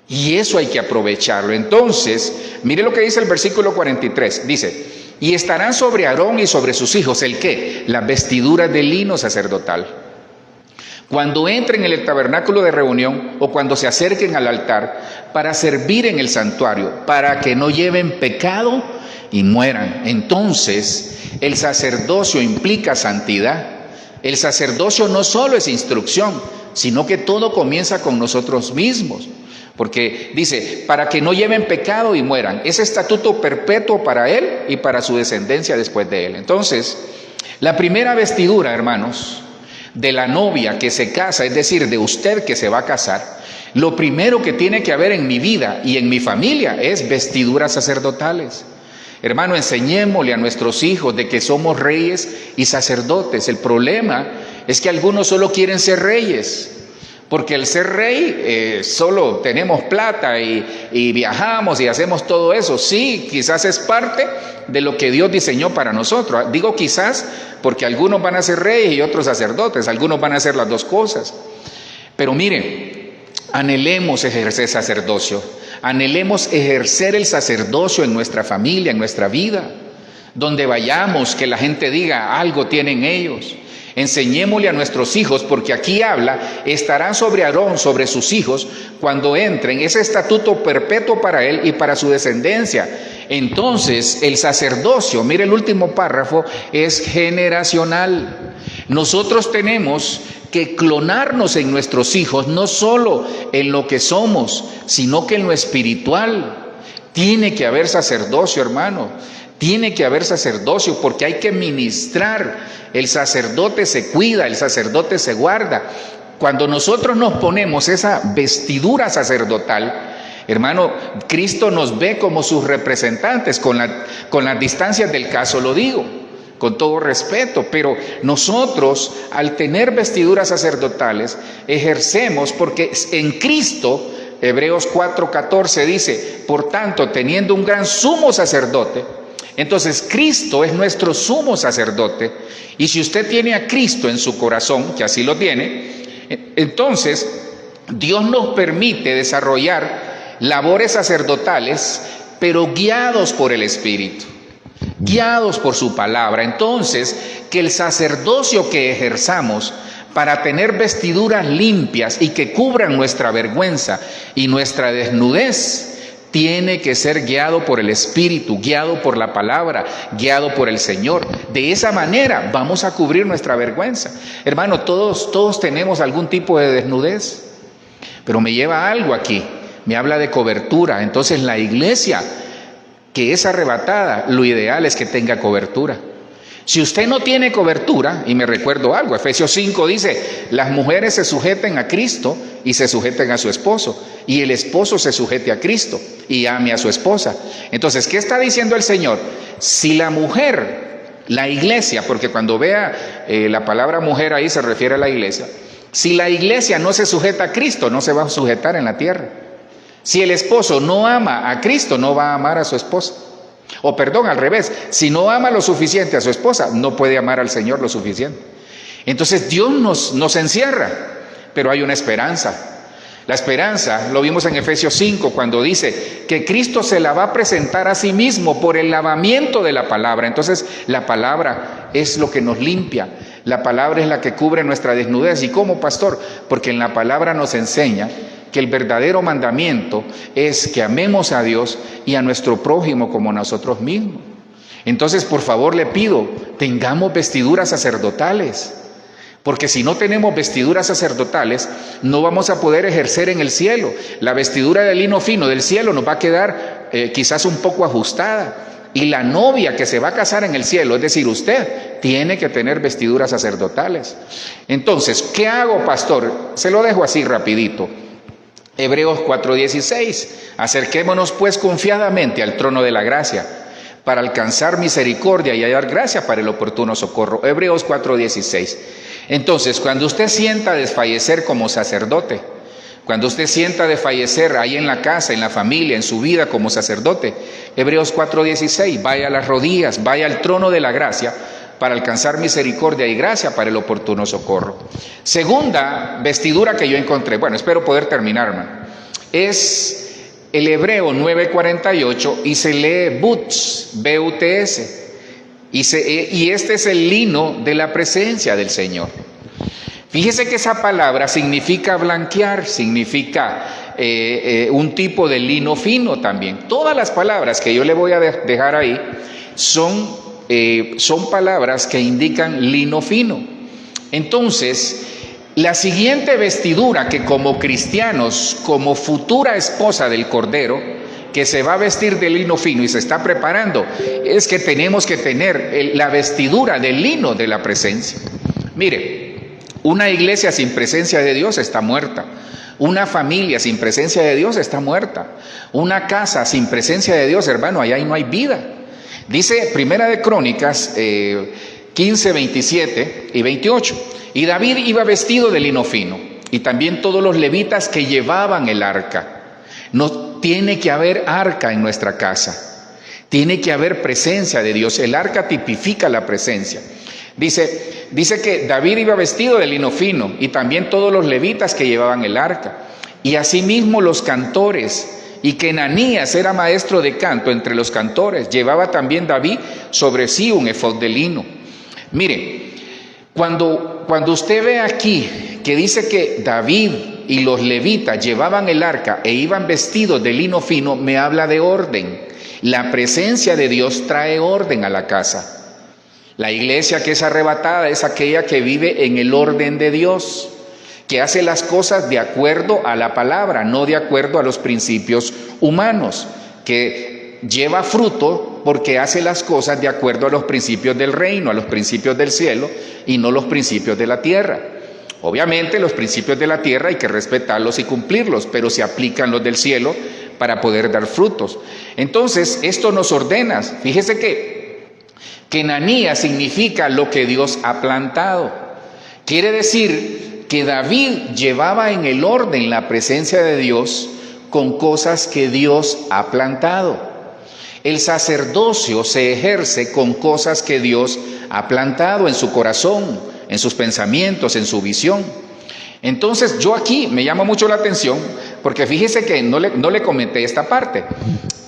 Y eso hay que aprovecharlo. Entonces, mire lo que dice el versículo 43. Dice, y estarán sobre Aarón y sobre sus hijos, ¿el qué? Las vestiduras de lino sacerdotal. Cuando entren en el tabernáculo de reunión o cuando se acerquen al altar para servir en el santuario, para que no lleven pecado y mueran. Entonces, el sacerdocio implica santidad. El sacerdocio no solo es instrucción, sino que todo comienza con nosotros mismos. Porque dice, para que no lleven pecado y mueran. Es estatuto perpetuo para él y para su descendencia después de él. Entonces, la primera vestidura, hermanos, de la novia que se casa, es decir, de usted que se va a casar, lo primero que tiene que haber en mi vida y en mi familia es vestiduras sacerdotales. Hermano, enseñémosle a nuestros hijos de que somos reyes y sacerdotes. El problema es que algunos solo quieren ser reyes. Porque el ser rey, solo tenemos plata y viajamos y hacemos todo eso. Sí, quizás es parte de lo que Dios diseñó para nosotros. Digo quizás porque algunos van a ser reyes y otros sacerdotes. Algunos van a hacer las dos cosas. Pero miren, anhelemos ejercer sacerdocio. Anhelemos ejercer el sacerdocio en nuestra familia, en nuestra vida. Donde vayamos, que la gente diga, algo tienen ellos. Enseñémosle a nuestros hijos, porque aquí habla, estarán sobre Aarón, sobre sus hijos, cuando entren, ese estatuto perpetuo para él y para su descendencia. Entonces, el sacerdocio, mire el último párrafo, es generacional. Nosotros tenemos que clonarnos en nuestros hijos, no solo en lo que somos, sino que en lo espiritual. Tiene que haber sacerdocio, hermano. Tiene que haber sacerdocio porque hay que ministrar. El sacerdote se cuida, el sacerdote se guarda. Cuando nosotros nos ponemos esa vestidura sacerdotal, hermano, Cristo nos ve como sus representantes, con las distancias del caso lo digo, con todo respeto, pero nosotros al tener vestiduras sacerdotales ejercemos, porque en Cristo, Hebreos 4:14 dice, por tanto, teniendo un gran sumo sacerdote. Entonces Cristo es nuestro sumo sacerdote, y si usted tiene a Cristo en su corazón, que así lo tiene, entonces Dios nos permite desarrollar labores sacerdotales, pero guiados por el Espíritu, guiados por su palabra. Entonces, que el sacerdocio que ejerzamos para tener vestiduras limpias y que cubran nuestra vergüenza y nuestra desnudez, tiene que ser guiado por el Espíritu, guiado por la palabra, guiado por el Señor. De esa manera vamos a cubrir nuestra vergüenza. Hermano, todos tenemos algún tipo de desnudez, pero me lleva algo aquí, me habla de cobertura. Entonces la iglesia que es arrebatada, lo ideal es que tenga cobertura. Si usted no tiene cobertura, y me recuerdo algo, Efesios 5 dice, las mujeres se sujeten a Cristo y se sujeten a su esposo, y el esposo se sujete a Cristo y ame a su esposa. Entonces, ¿qué está diciendo el Señor? Si la mujer, la iglesia, porque cuando vea la palabra mujer ahí se refiere a la iglesia, si la iglesia no se sujeta a Cristo, no se va a sujetar en la tierra. Si el esposo no ama a Cristo, no va a amar a su esposa. O perdón, al revés, si no ama lo suficiente a su esposa, no puede amar al Señor lo suficiente. Entonces Dios nos encierra, pero hay una esperanza. La esperanza, lo vimos en Efesios 5, cuando dice que Cristo se la va a presentar a sí mismo por el lavamiento de la palabra. Entonces la palabra es lo que nos limpia, la palabra es la que cubre nuestra desnudez. ¿Y cómo, pastor? Porque en la palabra nos enseña que el verdadero mandamiento es que amemos a Dios y a nuestro prójimo como nosotros mismos. Entonces, por favor, le pido, tengamos vestiduras sacerdotales, porque si no tenemos vestiduras sacerdotales, no vamos a poder ejercer en el cielo. La vestidura de lino fino del cielo nos va a quedar quizás un poco ajustada, y la novia que se va a casar en el cielo, es decir, usted, tiene que tener vestiduras sacerdotales. Entonces, ¿qué hago, pastor? Se lo dejo así rapidito. Hebreos 4:16, acerquémonos pues confiadamente al trono de la gracia, para alcanzar misericordia y hallar gracia para el oportuno socorro. Hebreos 4:16. Entonces, cuando usted sienta desfallecer como sacerdote, cuando usted sienta desfallecer ahí en la casa, en la familia, en su vida como sacerdote, Hebreos 4:16, vaya a las rodillas, vaya al trono de la gracia, para alcanzar misericordia y gracia para el oportuno socorro. Segunda vestidura que yo encontré, bueno, espero poder terminar, hermano, es el Hebreo 9:48 y se lee buts, B-U-T-S, y este es el lino de la presencia del Señor. Fíjese que esa palabra significa blanquear, significa un tipo de lino fino también. Todas las palabras que yo le voy a dejar ahí son palabras que indican lino fino. Entonces, la siguiente vestidura que como cristianos, como futura esposa del Cordero, que se va a vestir de lino fino y se está preparando, es que tenemos que tener la vestidura del lino de la presencia. Mire, una iglesia sin presencia de Dios está muerta. Una familia sin presencia de Dios está muerta. Una casa sin presencia de Dios, hermano, allá no hay vida. Dice Primera de Crónicas 15, 27 y 28. Y David iba vestido de lino fino, y también todos los levitas que llevaban el arca. No tiene que haber arca en nuestra casa. Tiene que haber presencia de Dios. El arca tipifica la presencia. Dice que David iba vestido de lino fino, y también todos los levitas que llevaban el arca. Y asimismo los cantores, y que Ananías era maestro de canto entre los cantores. Llevaba también David sobre sí un efod de lino. Mire, cuando usted ve aquí que dice que David y los levitas llevaban el arca e iban vestidos de lino fino, me habla de orden. La presencia de Dios trae orden a la casa. La iglesia que es arrebatada es aquella que vive en el orden de Dios, que hace las cosas de acuerdo a la palabra, no de acuerdo a los principios humanos, que lleva fruto porque hace las cosas de acuerdo a los principios del reino, a los principios del cielo y no los principios de la tierra. Obviamente los principios de la tierra hay que respetarlos y cumplirlos, pero se aplican los del cielo para poder dar frutos. Entonces esto nos ordena. Fíjese que Ananías significa lo que Dios ha plantado. Quiere decir que David llevaba en el orden la presencia de Dios con cosas que Dios ha plantado. El sacerdocio se ejerce con cosas que Dios ha plantado en su corazón, en sus pensamientos, en su visión. Entonces yo aquí me llama mucho la atención, porque fíjese que no le comenté esta parte.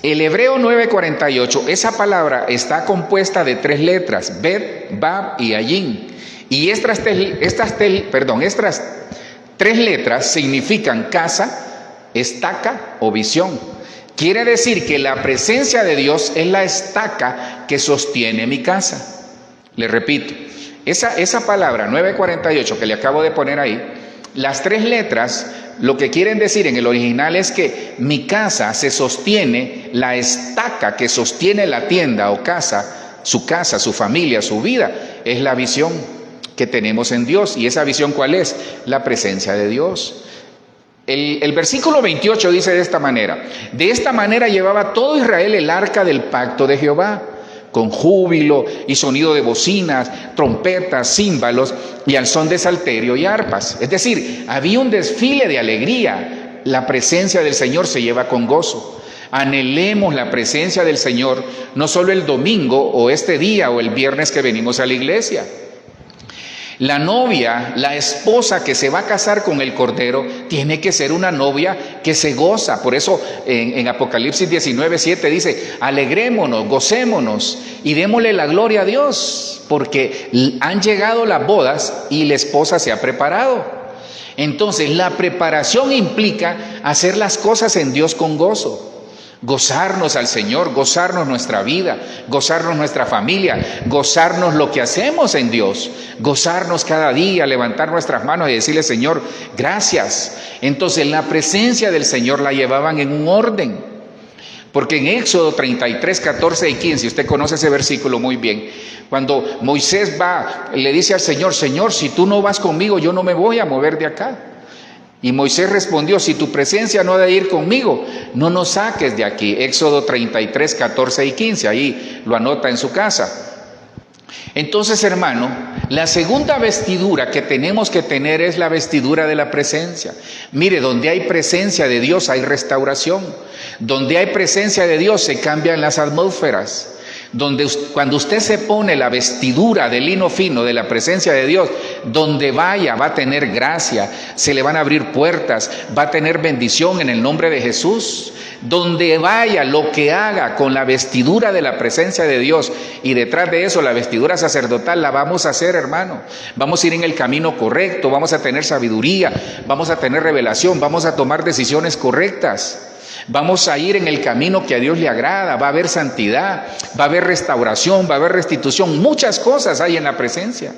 El Hebreo 9:48, esa palabra está compuesta de 3 letras, Bet, Bab y Ayin. Y estas 3 letras significan casa, estaca o visión. Quiere decir que la presencia de Dios es la estaca que sostiene mi casa. Le repito, esa palabra 9:48 que le acabo de poner ahí, las 3 letras lo que quieren decir en el original es que mi casa se sostiene, la estaca que sostiene la tienda o casa, su familia, su vida, es la visión que tenemos en Dios. ¿Y esa visión cuál es? La presencia de Dios. El versículo 28 dice de esta manera llevaba todo Israel el arca del pacto de Jehová, con júbilo y sonido de bocinas, trompetas, címbalos y al son de salterio y arpas. Es decir, había un desfile de alegría. La presencia del Señor se lleva con gozo. Anhelemos la presencia del Señor, no solo el domingo o este día o el viernes que venimos a la iglesia. La novia, la esposa que se va a casar con el Cordero, tiene que ser una novia que se goza. Por eso en Apocalipsis 19:7 dice, alegrémonos, gocémonos y démosle la gloria a Dios, porque han llegado las bodas y la esposa se ha preparado. Entonces la preparación implica hacer las cosas en Dios con gozo. Gozarnos al Señor, gozarnos nuestra vida, gozarnos nuestra familia, gozarnos lo que hacemos en Dios, gozarnos cada día, levantar nuestras manos y decirle, Señor, gracias. Entonces la presencia del Señor la llevaban en un orden, porque en Éxodo 33, 14 y 15, usted conoce ese versículo muy bien, cuando Moisés le dice al Señor, Señor, si tú no vas conmigo, yo no me voy a mover de acá. Y Moisés respondió, si tu presencia no ha de ir conmigo, no nos saques de aquí. Éxodo 33, 14 y 15, ahí lo anota en su casa. Entonces, hermano, la segunda vestidura que tenemos que tener es la vestidura de la presencia. Mire, donde hay presencia de Dios hay restauración. Donde hay presencia de Dios se cambian las atmósferas. Cuando usted se pone la vestidura de lino fino de la presencia de Dios, donde vaya va a tener gracia, se le van a abrir puertas, va a tener bendición en el nombre de Jesús. Donde vaya, lo que haga con la vestidura de la presencia de Dios y detrás de eso la vestidura sacerdotal, la vamos a hacer, hermano. Vamos a ir en el camino correcto, vamos a tener sabiduría, vamos a tener revelación, vamos a tomar decisiones correctas. Vamos a ir en el camino que a Dios le agrada, va a haber santidad, va a haber restauración, va a haber restitución, muchas cosas hay en la presencia.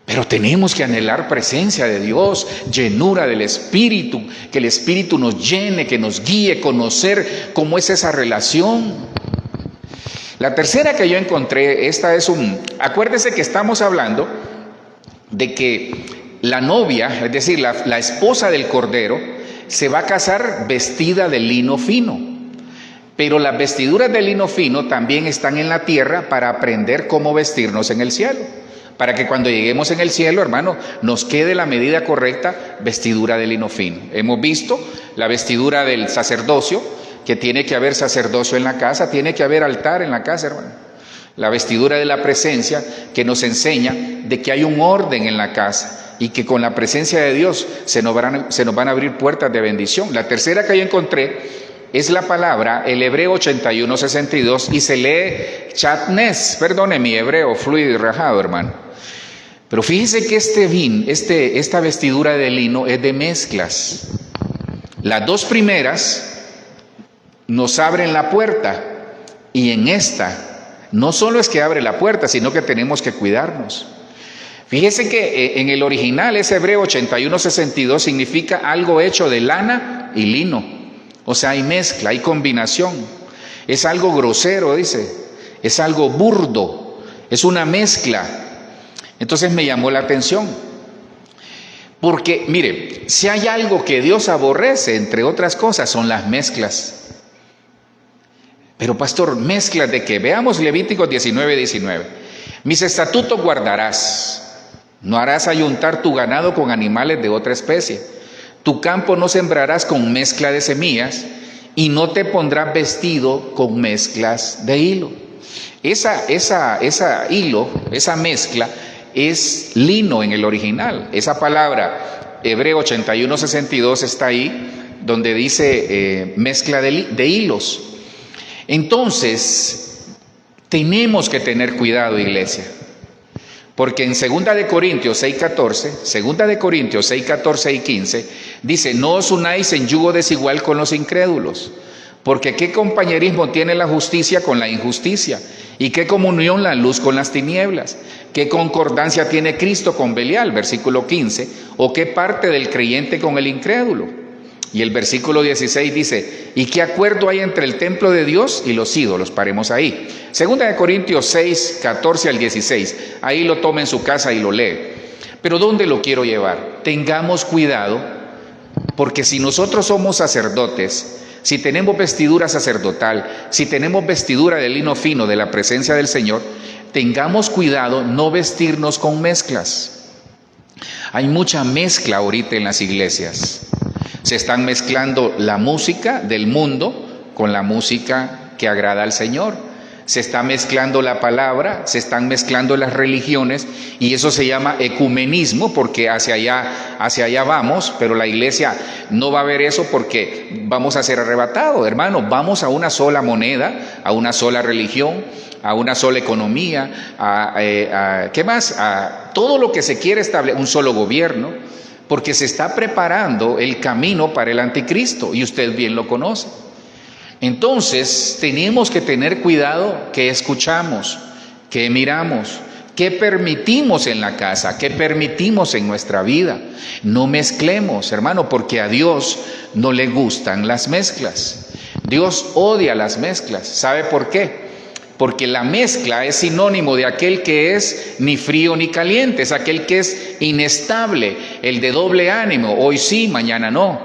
Pero tenemos que anhelar presencia de Dios, llenura del Espíritu, que el Espíritu nos llene, que nos guíe, conocer cómo es esa relación. La tercera que yo encontré, acuérdese que estamos hablando de que la novia, es decir, la esposa del Cordero, se va a casar vestida de lino fino. Pero las vestiduras de lino fino también están en la tierra para aprender cómo vestirnos en el cielo. Para que cuando lleguemos en el cielo, hermano, nos quede la medida correcta, vestidura de lino fino. Hemos visto la vestidura del sacerdocio, que tiene que haber sacerdocio en la casa, tiene que haber altar en la casa, hermano. La vestidura de la presencia, que nos enseña de que hay un orden en la casa y que con la presencia de Dios se nos van a abrir puertas de bendición. La tercera que yo encontré es la palabra, el hebreo 81:62, y se lee chatnes. Perdone mi hebreo fluido y rajado, hermano. Pero fíjese que esta vestidura de lino es de mezclas. Las dos primeras nos abren la puerta, y en esta no solo es que abre la puerta, sino que tenemos que cuidarnos. Fíjese que en el original ese hebreo 81:62 significa algo hecho de lana y lino. O sea, hay mezcla, hay combinación. Es algo grosero, dice. Es algo burdo. Es una mezcla. Entonces me llamó la atención. Porque, mire, si hay algo que Dios aborrece, entre otras cosas, son las mezclas. Pero pastor, ¿mezclas de qué? Veamos Levíticos 19:19. Mis estatutos guardarás. No harás ayuntar tu ganado con animales de otra especie. Tu campo no sembrarás con mezcla de semillas, y no te pondrás vestido con mezclas de hilo. Esa hilo, esa mezcla, es lino en el original. Esa palabra, hebreo 81:62, está ahí, donde dice mezcla de hilos. Entonces, tenemos que tener cuidado, iglesia. Porque en 2 de Corintios 6:14 y 15, dice: no os unáis en yugo desigual con los incrédulos, porque qué compañerismo tiene la justicia con la injusticia, y qué comunión la luz con las tinieblas, qué concordancia tiene Cristo con Belial, versículo 15, o qué parte del creyente con el incrédulo. Y el versículo 16 dice: ¿y qué acuerdo hay entre el templo de Dios y los ídolos? Paremos ahí. 2 de Corintios 6:14 al 16. Ahí lo toma en su casa y lo lee. Pero ¿dónde lo quiero llevar? Tengamos cuidado, porque si nosotros somos sacerdotes, si tenemos vestidura sacerdotal, si tenemos vestidura de lino fino de la presencia del Señor, tengamos cuidado no vestirnos con mezclas. Hay mucha mezcla ahorita en las iglesias. Se están mezclando la música del mundo con la música que agrada al Señor. Se está mezclando la palabra, se están mezclando las religiones, y eso se llama ecumenismo, porque hacia allá vamos, pero la iglesia no va a ver eso, porque vamos a ser arrebatados, hermanos. Vamos a una sola moneda, a una sola religión, a una sola economía, ¿qué más? A todo lo que se quiere establecer, un solo gobierno. Porque se está preparando el camino para el anticristo, y usted bien lo conoce. Entonces tenemos que tener cuidado qué escuchamos, qué miramos, qué permitimos en la casa, qué permitimos en nuestra vida. No mezclemos, hermano, porque a Dios no le gustan las mezclas. Dios odia las mezclas. ¿Sabe por qué? Porque la mezcla es sinónimo de aquel que es ni frío ni caliente, es aquel que es inestable, el de doble ánimo, hoy sí, mañana no.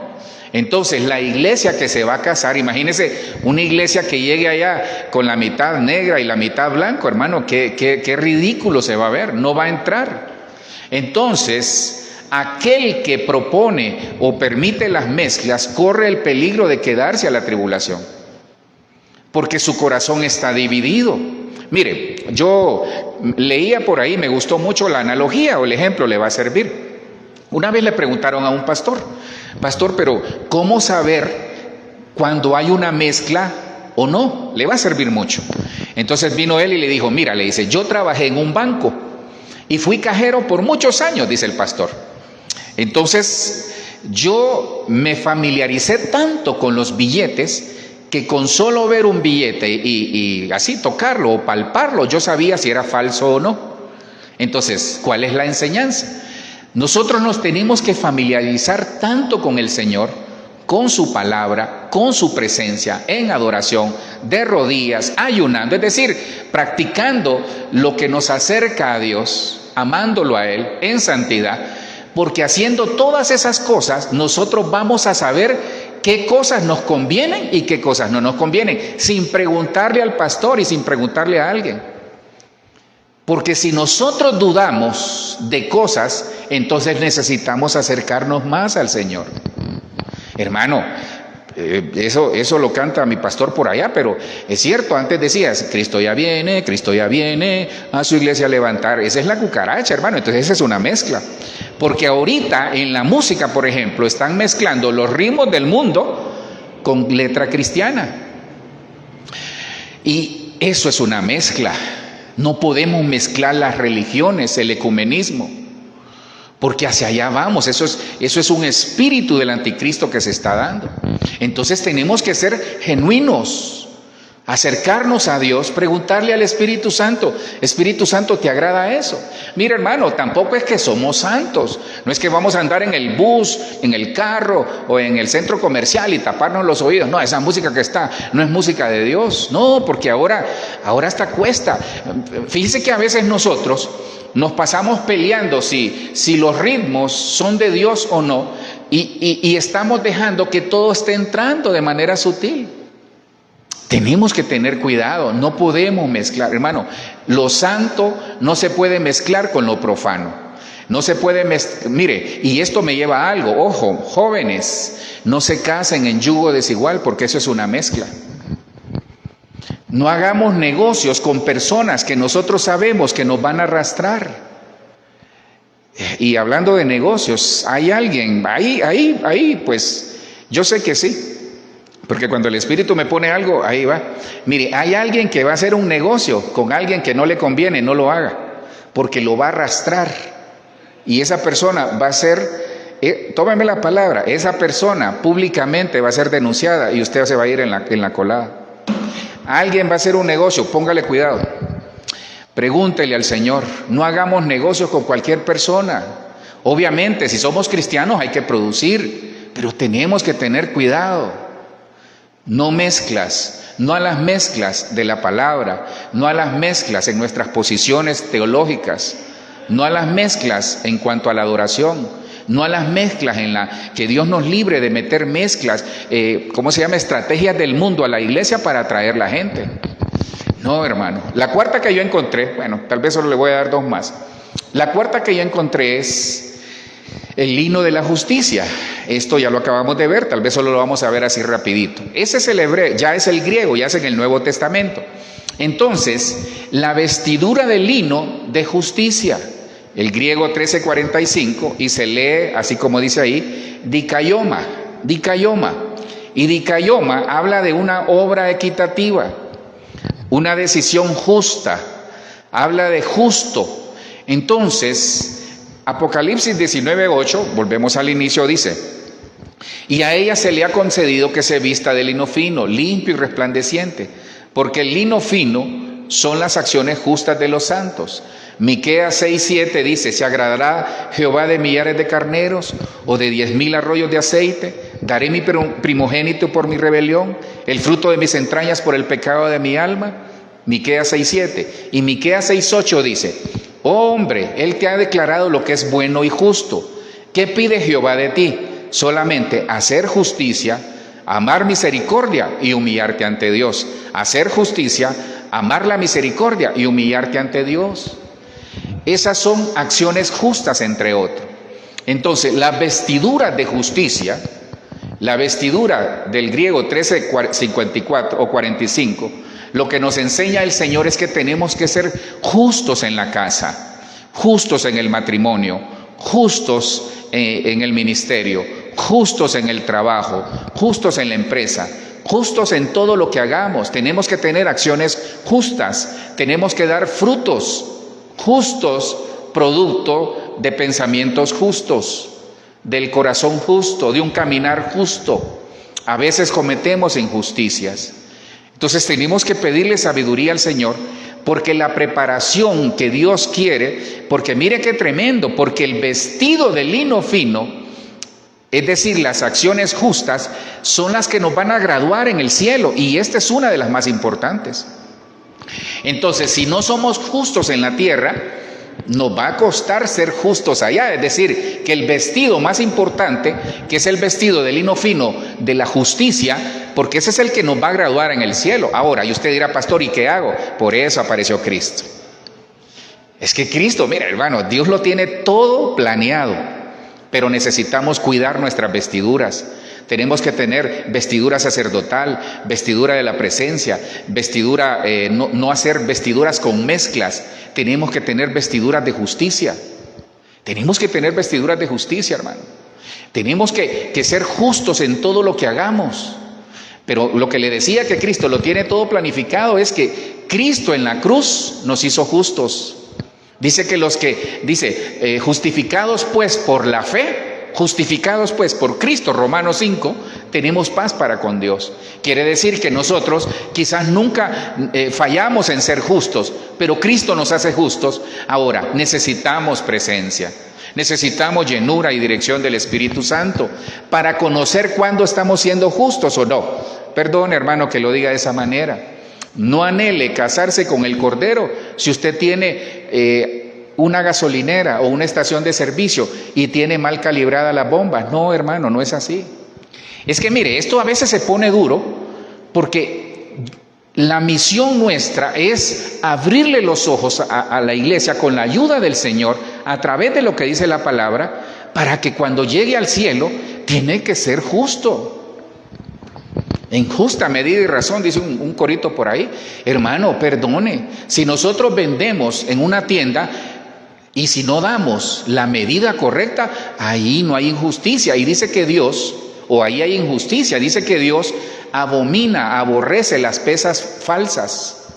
Entonces la iglesia que se va a casar, imagínese una iglesia que llegue allá con la mitad negra y la mitad blanco, hermano, qué ridículo se va a ver, no va a entrar. Entonces, aquel que propone o permite las mezclas corre el peligro de quedarse a la tribulación, porque su corazón está dividido. Mire, yo leía por ahí, me gustó mucho la analogía o el ejemplo, le va a servir. Una vez le preguntaron a un pastor, pero ¿cómo saber cuando hay una mezcla o no? Le va a servir mucho. Entonces vino él y le dijo: mira, le dice, yo trabajé en un banco y fui cajero por muchos años, dice el pastor. Entonces yo me familiaricé tanto con los billetes que con solo ver un billete y así tocarlo o palparlo, yo sabía si era falso o no. Entonces, ¿cuál es la enseñanza? Nosotros nos tenemos que familiarizar tanto con el Señor, con su palabra, con su presencia, en adoración, de rodillas, ayunando, es decir, practicando lo que nos acerca a Dios, amándolo a Él en santidad, porque haciendo todas esas cosas nosotros vamos a saber qué cosas nos convienen y qué cosas no nos convienen, sin preguntarle al pastor y sin preguntarle a alguien. Porque si nosotros dudamos de cosas, entonces necesitamos acercarnos más al Señor. Hermano, eso lo canta mi pastor por allá, pero es cierto, antes decías, Cristo ya viene, a su iglesia a levantar. Esa es la cucaracha, hermano, entonces esa es una mezcla. Porque ahorita en la música, por ejemplo, están mezclando los ritmos del mundo con letra cristiana. Y eso es una mezcla. No podemos mezclar las religiones, el ecumenismo, porque hacia allá vamos. Eso es un espíritu del anticristo que se está dando. Entonces tenemos que ser genuinos, acercarnos a Dios, preguntarle al Espíritu Santo, Espíritu Santo, ¿te agrada eso? Mira, hermano, tampoco es que somos santos, no es que vamos a andar en el bus, en el carro o en el centro comercial y taparnos los oídos. No, esa música que está no es música de Dios, no, porque ahora hasta cuesta. Fíjese que a veces nosotros nos pasamos peleando si los ritmos son de Dios o no, y estamos dejando que todo esté entrando de manera sutil. Tenemos que tener cuidado, no podemos mezclar, hermano. Lo santo no se puede mezclar con lo profano. No se puede mezclar. Mire, y esto me lleva a algo. Ojo, jóvenes, no se casen en yugo desigual, porque eso es una mezcla. No hagamos negocios con personas que nosotros sabemos que nos van a arrastrar. Y hablando de negocios, hay alguien ahí, pues yo sé que sí. Porque cuando el Espíritu me pone algo, ahí va. Mire, hay alguien que va a hacer un negocio con alguien que no le conviene, no lo haga, porque lo va a arrastrar. Y esa persona va a ser, tómeme la palabra, esa persona públicamente va a ser denunciada y usted se va a ir en la colada. Alguien va a hacer un negocio, póngale cuidado. Pregúntele al Señor, no hagamos negocios con cualquier persona. Obviamente, si somos cristianos hay que producir, pero tenemos que tener cuidado. No mezclas, no a las mezclas de la palabra, no a las mezclas en nuestras posiciones teológicas, no a las mezclas en cuanto a la adoración, no a las mezclas en la que Dios nos libre de meter mezclas, estrategias del mundo a la iglesia para atraer la gente. No, hermano. La cuarta que yo encontré, bueno, tal vez solo le voy a dar dos más. La cuarta que yo encontré es el lino de la justicia. Esto ya lo acabamos de ver, tal vez solo lo vamos a ver así rapidito. Ese es el hebreo, ya es el griego, ya es en el Nuevo Testamento. Entonces, la vestidura de lino de justicia, el griego 1345, y se lee así como dice ahí, dikaioma. Y dikaioma habla de una obra equitativa, una decisión justa, habla de justo. Entonces, Apocalipsis 19:8, volvemos al inicio, dice, y a ella se le ha concedido que se vista de lino fino, limpio y resplandeciente, porque el lino fino son las acciones justas de los santos. Miqueas 6:7 dice, ¿se agradará Jehová de millares de carneros o de 10,000 arroyos de aceite? ¿Daré mi primogénito por mi rebelión, el fruto de mis entrañas por el pecado de mi alma? Miqueas 6:7. Y Miqueas 6:8 dice, oh hombre, Él te ha declarado lo que es bueno y justo. ¿Qué pide Jehová de ti? Solamente hacer justicia, amar misericordia y humillarte ante Dios. Hacer justicia, amar la misericordia y humillarte ante Dios. Esas son acciones justas, entre otros. Entonces, la vestidura de justicia, la vestidura del griego 1354 o 45, lo que nos enseña el Señor es que tenemos que ser justos en la casa, justos en el matrimonio, justos en el ministerio, justos en el trabajo, justos en la empresa, justos en todo lo que hagamos. Tenemos que tener acciones justas, tenemos que dar frutos justos, producto de pensamientos justos, del corazón justo, de un caminar justo. A veces cometemos injusticias. Entonces tenemos que pedirle sabiduría al Señor, porque la preparación que Dios quiere, porque mire qué tremendo, porque el vestido de lino fino, es decir, las acciones justas, son las que nos van a graduar en el cielo, y esta es una de las más importantes. Entonces, si no somos justos en la tierra, nos va a costar ser justos allá. Es decir, que el vestido más importante, que es el vestido de lino fino de la justicia, porque ese es el que nos va a graduar en el cielo. Ahora, y usted dirá, pastor, ¿y qué hago? Por eso apareció Cristo. Es que Cristo, mira hermano, Dios lo tiene todo planeado, pero necesitamos cuidar nuestras vestiduras. Tenemos que tener vestidura sacerdotal, vestidura de la presencia, vestidura, no hacer vestiduras con mezclas. Tenemos que tener vestiduras de justicia. Tenemos que tener vestiduras de justicia, hermano. Tenemos que ser justos en todo lo que hagamos. Pero lo que le decía que Cristo lo tiene todo planificado es que Cristo en la cruz nos hizo justos. Dice que justificados pues por la fe, justificados pues por Cristo, Romanos 5, tenemos paz para con Dios. Quiere decir que nosotros quizás nunca fallamos en ser justos, pero Cristo nos hace justos. Ahora, necesitamos presencia, necesitamos llenura y dirección del Espíritu Santo para conocer cuándo estamos siendo justos o no. Perdón, hermano, que lo diga de esa manera. No anhele casarse con el Cordero si usted tiene una gasolinera o una estación de servicio y tiene mal calibrada las bombas. No, hermano, no es así. Es que mire, esto a veces se pone duro porque la misión nuestra es abrirle los ojos a la iglesia con la ayuda del Señor a través de lo que dice la palabra, para que cuando llegue al cielo tiene que ser justo. En justa medida y razón, dice un corito por ahí. Hermano, perdone, si nosotros vendemos en una tienda y si no damos la medida correcta, ahí no hay injusticia. Y dice que Dios, o ahí hay injusticia, dice que Dios abomina, aborrece las pesas falsas.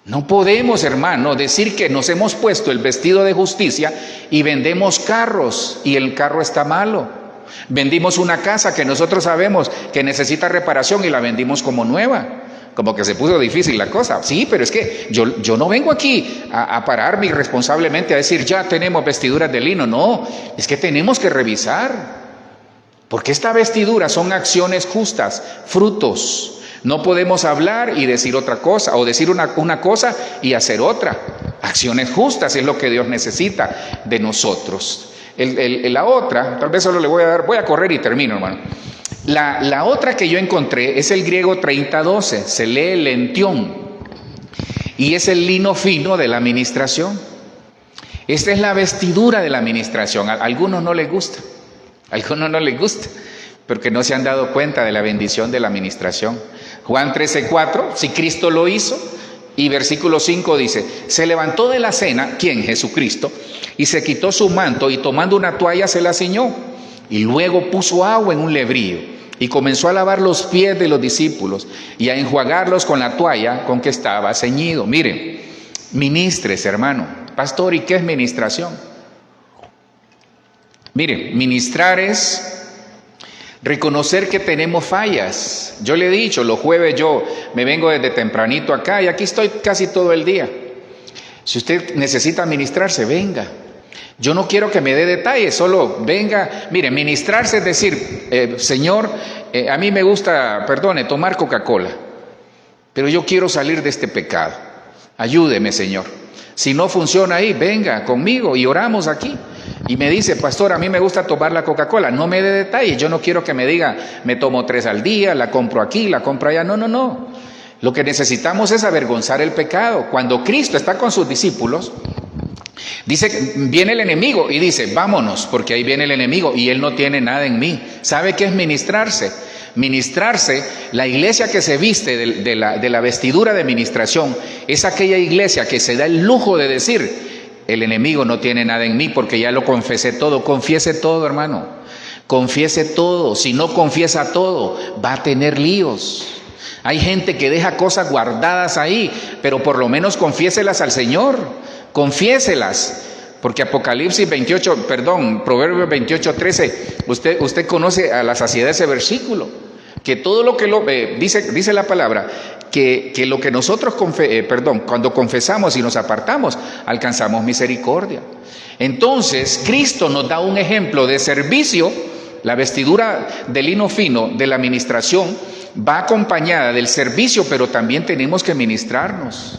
No podemos, hermano, decir que nos hemos puesto el vestido de justicia y vendemos carros y el carro está malo. Vendimos una casa que nosotros sabemos que necesita reparación y la vendimos como nueva. Como que se puso difícil la cosa. Sí, pero es que yo no vengo aquí a pararme irresponsablemente a decir ya tenemos vestiduras de lino. No, es que tenemos que revisar. Porque esta vestidura son acciones justas, frutos. No podemos hablar y decir otra cosa, o decir una cosa y hacer otra. Acciones justas es lo que Dios necesita de nosotros. La otra, tal vez solo le voy a correr y termino, hermano. La otra que yo encontré es el griego 30:12, se lee lentión, y es el lino fino de la administración. Esta es la vestidura de la administración. A algunos no les gusta, porque no se han dado cuenta de la bendición de la administración. Juan 13:4, si Cristo lo hizo, y versículo 5 dice, se levantó de la cena, ¿quién? Jesucristo, y se quitó su manto y tomando una toalla se la ciñó y luego puso agua en un lebrillo y comenzó a lavar los pies de los discípulos y a enjuagarlos con la toalla con que estaba ceñido. Miren, ministres, hermano, pastor, ¿y qué es ministración? Miren, ministrar es reconocer que tenemos fallas. Yo le he dicho, los jueves yo me vengo desde tempranito acá y aquí estoy casi todo el día. Si usted necesita ministrarse, venga. Yo no quiero que me dé detalles, solo venga. Mire, ministrarse es decir, Señor, a mí me gusta, perdone, tomar Coca-Cola, pero yo quiero salir de este pecado. Ayúdeme, Señor. Si no funciona ahí, venga conmigo y oramos aquí. Y me dice, pastor, a mí me gusta tomar la Coca-Cola. No me dé detalles, yo no quiero que me diga, me tomo 3 al día, la compro aquí, la compro allá. No. Lo que necesitamos es avergonzar el pecado. Cuando Cristo está con sus discípulos, dice, viene el enemigo y dice, vámonos, porque ahí viene el enemigo y él no tiene nada en mí. ¿Sabe qué es ministrarse? Ministrarse, la iglesia que se viste de la vestidura de ministración, es aquella iglesia que se da el lujo de decir, el enemigo no tiene nada en mí porque ya lo confesé todo. Confiese todo, hermano, confiese todo. Si no confiesa todo, va a tener líos. Hay gente que deja cosas guardadas ahí, pero por lo menos confiéselas al Señor, confiéselas. Porque Proverbios 28:13, usted conoce a la saciedad ese versículo, que todo lo que dice la palabra, que lo que nosotros cuando confesamos y nos apartamos, alcanzamos misericordia. Entonces, Cristo nos da un ejemplo de servicio. La vestidura de lino fino de la ministración va acompañada del servicio, pero también tenemos que ministrarnos.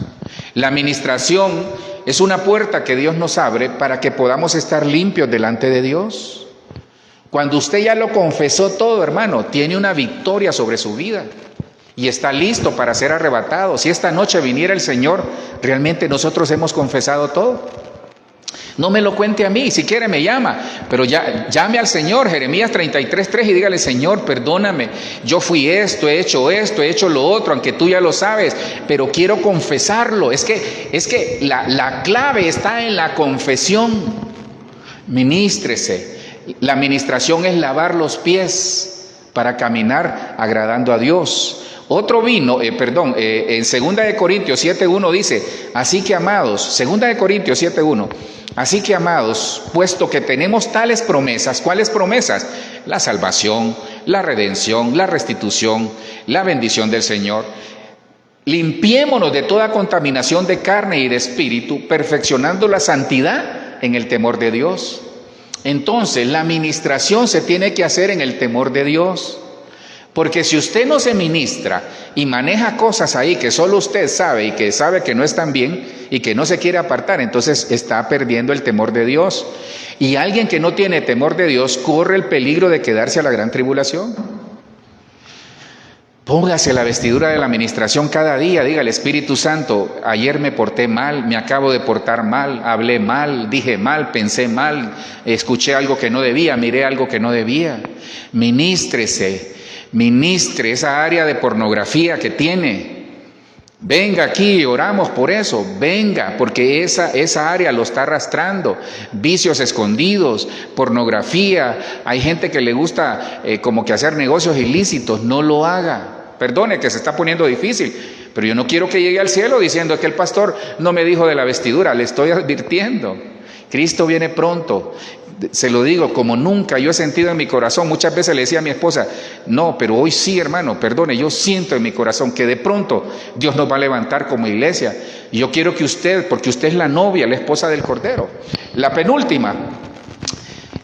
La administración es una puerta que Dios nos abre para que podamos estar limpios delante de Dios. Cuando usted ya lo confesó todo, hermano, tiene una victoria sobre su vida y está listo para ser arrebatado. Si esta noche viniera el Señor, realmente nosotros hemos confesado todo. No me lo cuente a mí, si quiere me llama, pero ya llame al Señor, Jeremías 33:3, y dígale: Señor, perdóname, yo fui esto, he hecho lo otro, aunque tú ya lo sabes, pero quiero confesarlo. Es que la clave está en la confesión. Ministrese. La ministración es lavar los pies para caminar agradando a Dios. Otro vino, en 2 de Corintios 7:1 dice: así que amados, 2 de Corintios 7:1, así que amados, puesto que tenemos tales promesas. ¿Cuáles promesas? La salvación, la redención, la restitución, la bendición del Señor. Limpiémonos de toda contaminación de carne y de espíritu, perfeccionando la santidad en el temor de Dios. Entonces, la ministración se tiene que hacer en el temor de Dios. Porque si usted no se ministra y maneja cosas ahí que solo usted sabe y que sabe que no están bien y que no se quiere apartar, entonces está perdiendo el temor de Dios. Y alguien que no tiene temor de Dios corre el peligro de quedarse a la gran tribulación. Póngase la vestidura de la administración cada día. Dígale: Espíritu Santo, ayer me porté mal, me acabo de portar mal, hablé mal, dije mal, pensé mal, escuché algo que no debía, miré algo que no debía. Ministre esa área de pornografía que tiene. Venga aquí, oramos por eso. Venga, porque esa área lo está arrastrando. Vicios escondidos, pornografía. Hay gente que le gusta como que hacer negocios ilícitos. No lo haga. Perdone que se está poniendo difícil, pero yo no quiero que llegue al cielo diciendo que el pastor no me dijo de la vestidura. Le estoy advirtiendo. Cristo viene pronto. Se lo digo como nunca yo he sentido en mi corazón. Muchas veces le decía a mi esposa: no, pero hoy sí, hermano, perdone, yo siento en mi corazón que de pronto Dios nos va a levantar como iglesia. Y yo quiero que usted, porque usted es la novia, la esposa del Cordero. La penúltima,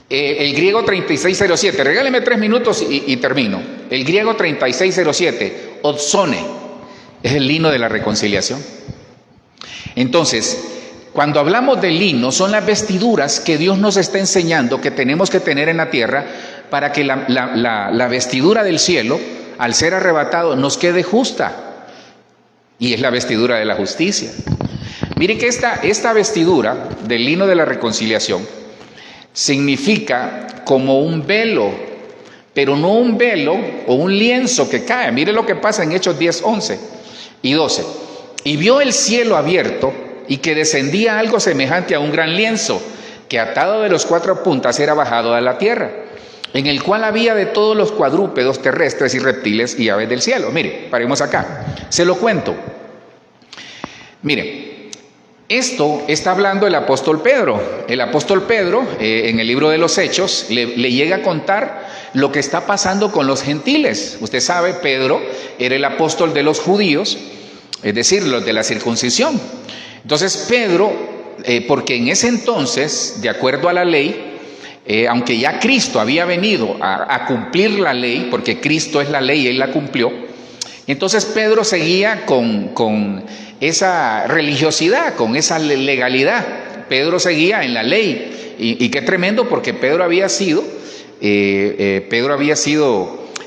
el griego 3607, regáleme 3 minutos y termino. El griego 3607, otsone, es el lino de la reconciliación. Entonces, cuando hablamos de lino, son las vestiduras que Dios nos está enseñando que tenemos que tener en la tierra para que la vestidura del cielo, al ser arrebatado, nos quede justa. Y es la vestidura de la justicia. Mire que esta vestidura del lino de la reconciliación significa como un velo, pero no un velo o un lienzo que cae. Mire lo que pasa en Hechos 10:11 y 12. Y vio el cielo abierto, y que descendía algo semejante a un gran lienzo, que atado de los 4 puntas era bajado a la tierra, en el cual había de todos los cuadrúpedos terrestres y reptiles y aves del cielo. Mire, paremos acá, se lo cuento. Mire, esto está hablando el apóstol Pedro. El apóstol Pedro, en el libro de los Hechos, le llega a contar lo que está pasando con los gentiles. Usted sabe, Pedro era el apóstol de los judíos, es decir, los de la circuncisión. Entonces Pedro, porque en ese entonces, de acuerdo a la ley, aunque ya Cristo había venido a cumplir la ley, porque Cristo es la ley y Él la cumplió, entonces Pedro seguía con esa religiosidad, con esa legalidad. Pedro seguía en la ley, y qué tremendo, porque Pedro había sido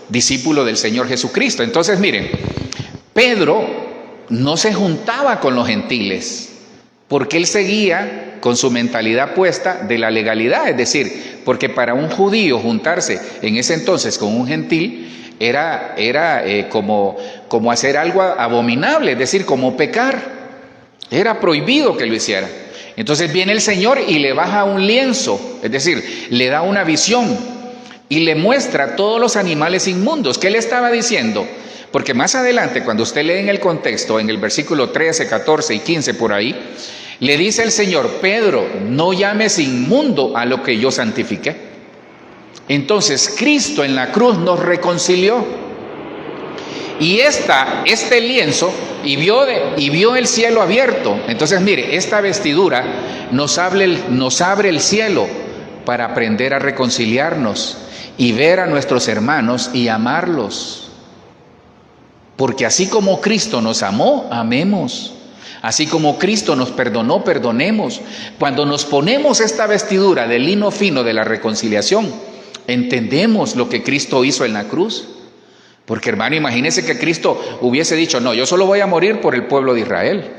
discípulo del Señor Jesucristo. Entonces miren, Pedro no se juntaba con los gentiles, porque él seguía con su mentalidad puesta de la legalidad. Es decir, porque para un judío juntarse en ese entonces con un gentil era como hacer algo abominable, es decir, como pecar. Era prohibido que lo hiciera. Entonces viene el Señor y le baja un lienzo, es decir, le da una visión y le muestra todos los animales inmundos. ¿Qué le estaba diciendo? Porque más adelante, cuando usted lee en el contexto, en el versículo 13, 14 y 15 por ahí, le dice el Señor: Pedro, no llames inmundo a lo que yo santifiqué. Entonces Cristo en la cruz nos reconcilió. Y este lienzo, y vio el cielo abierto. Entonces mire, esta vestidura nos abre el cielo para aprender a reconciliarnos y ver a nuestros hermanos y amarlos. Porque así como Cristo nos amó, amemos. Así como Cristo nos perdonó, perdonemos. Cuando nos ponemos esta vestidura de lino fino de la reconciliación, entendemos lo que Cristo hizo en la cruz. Porque, hermano, imagínese que Cristo hubiese dicho, no, yo solo voy a morir por el pueblo de Israel.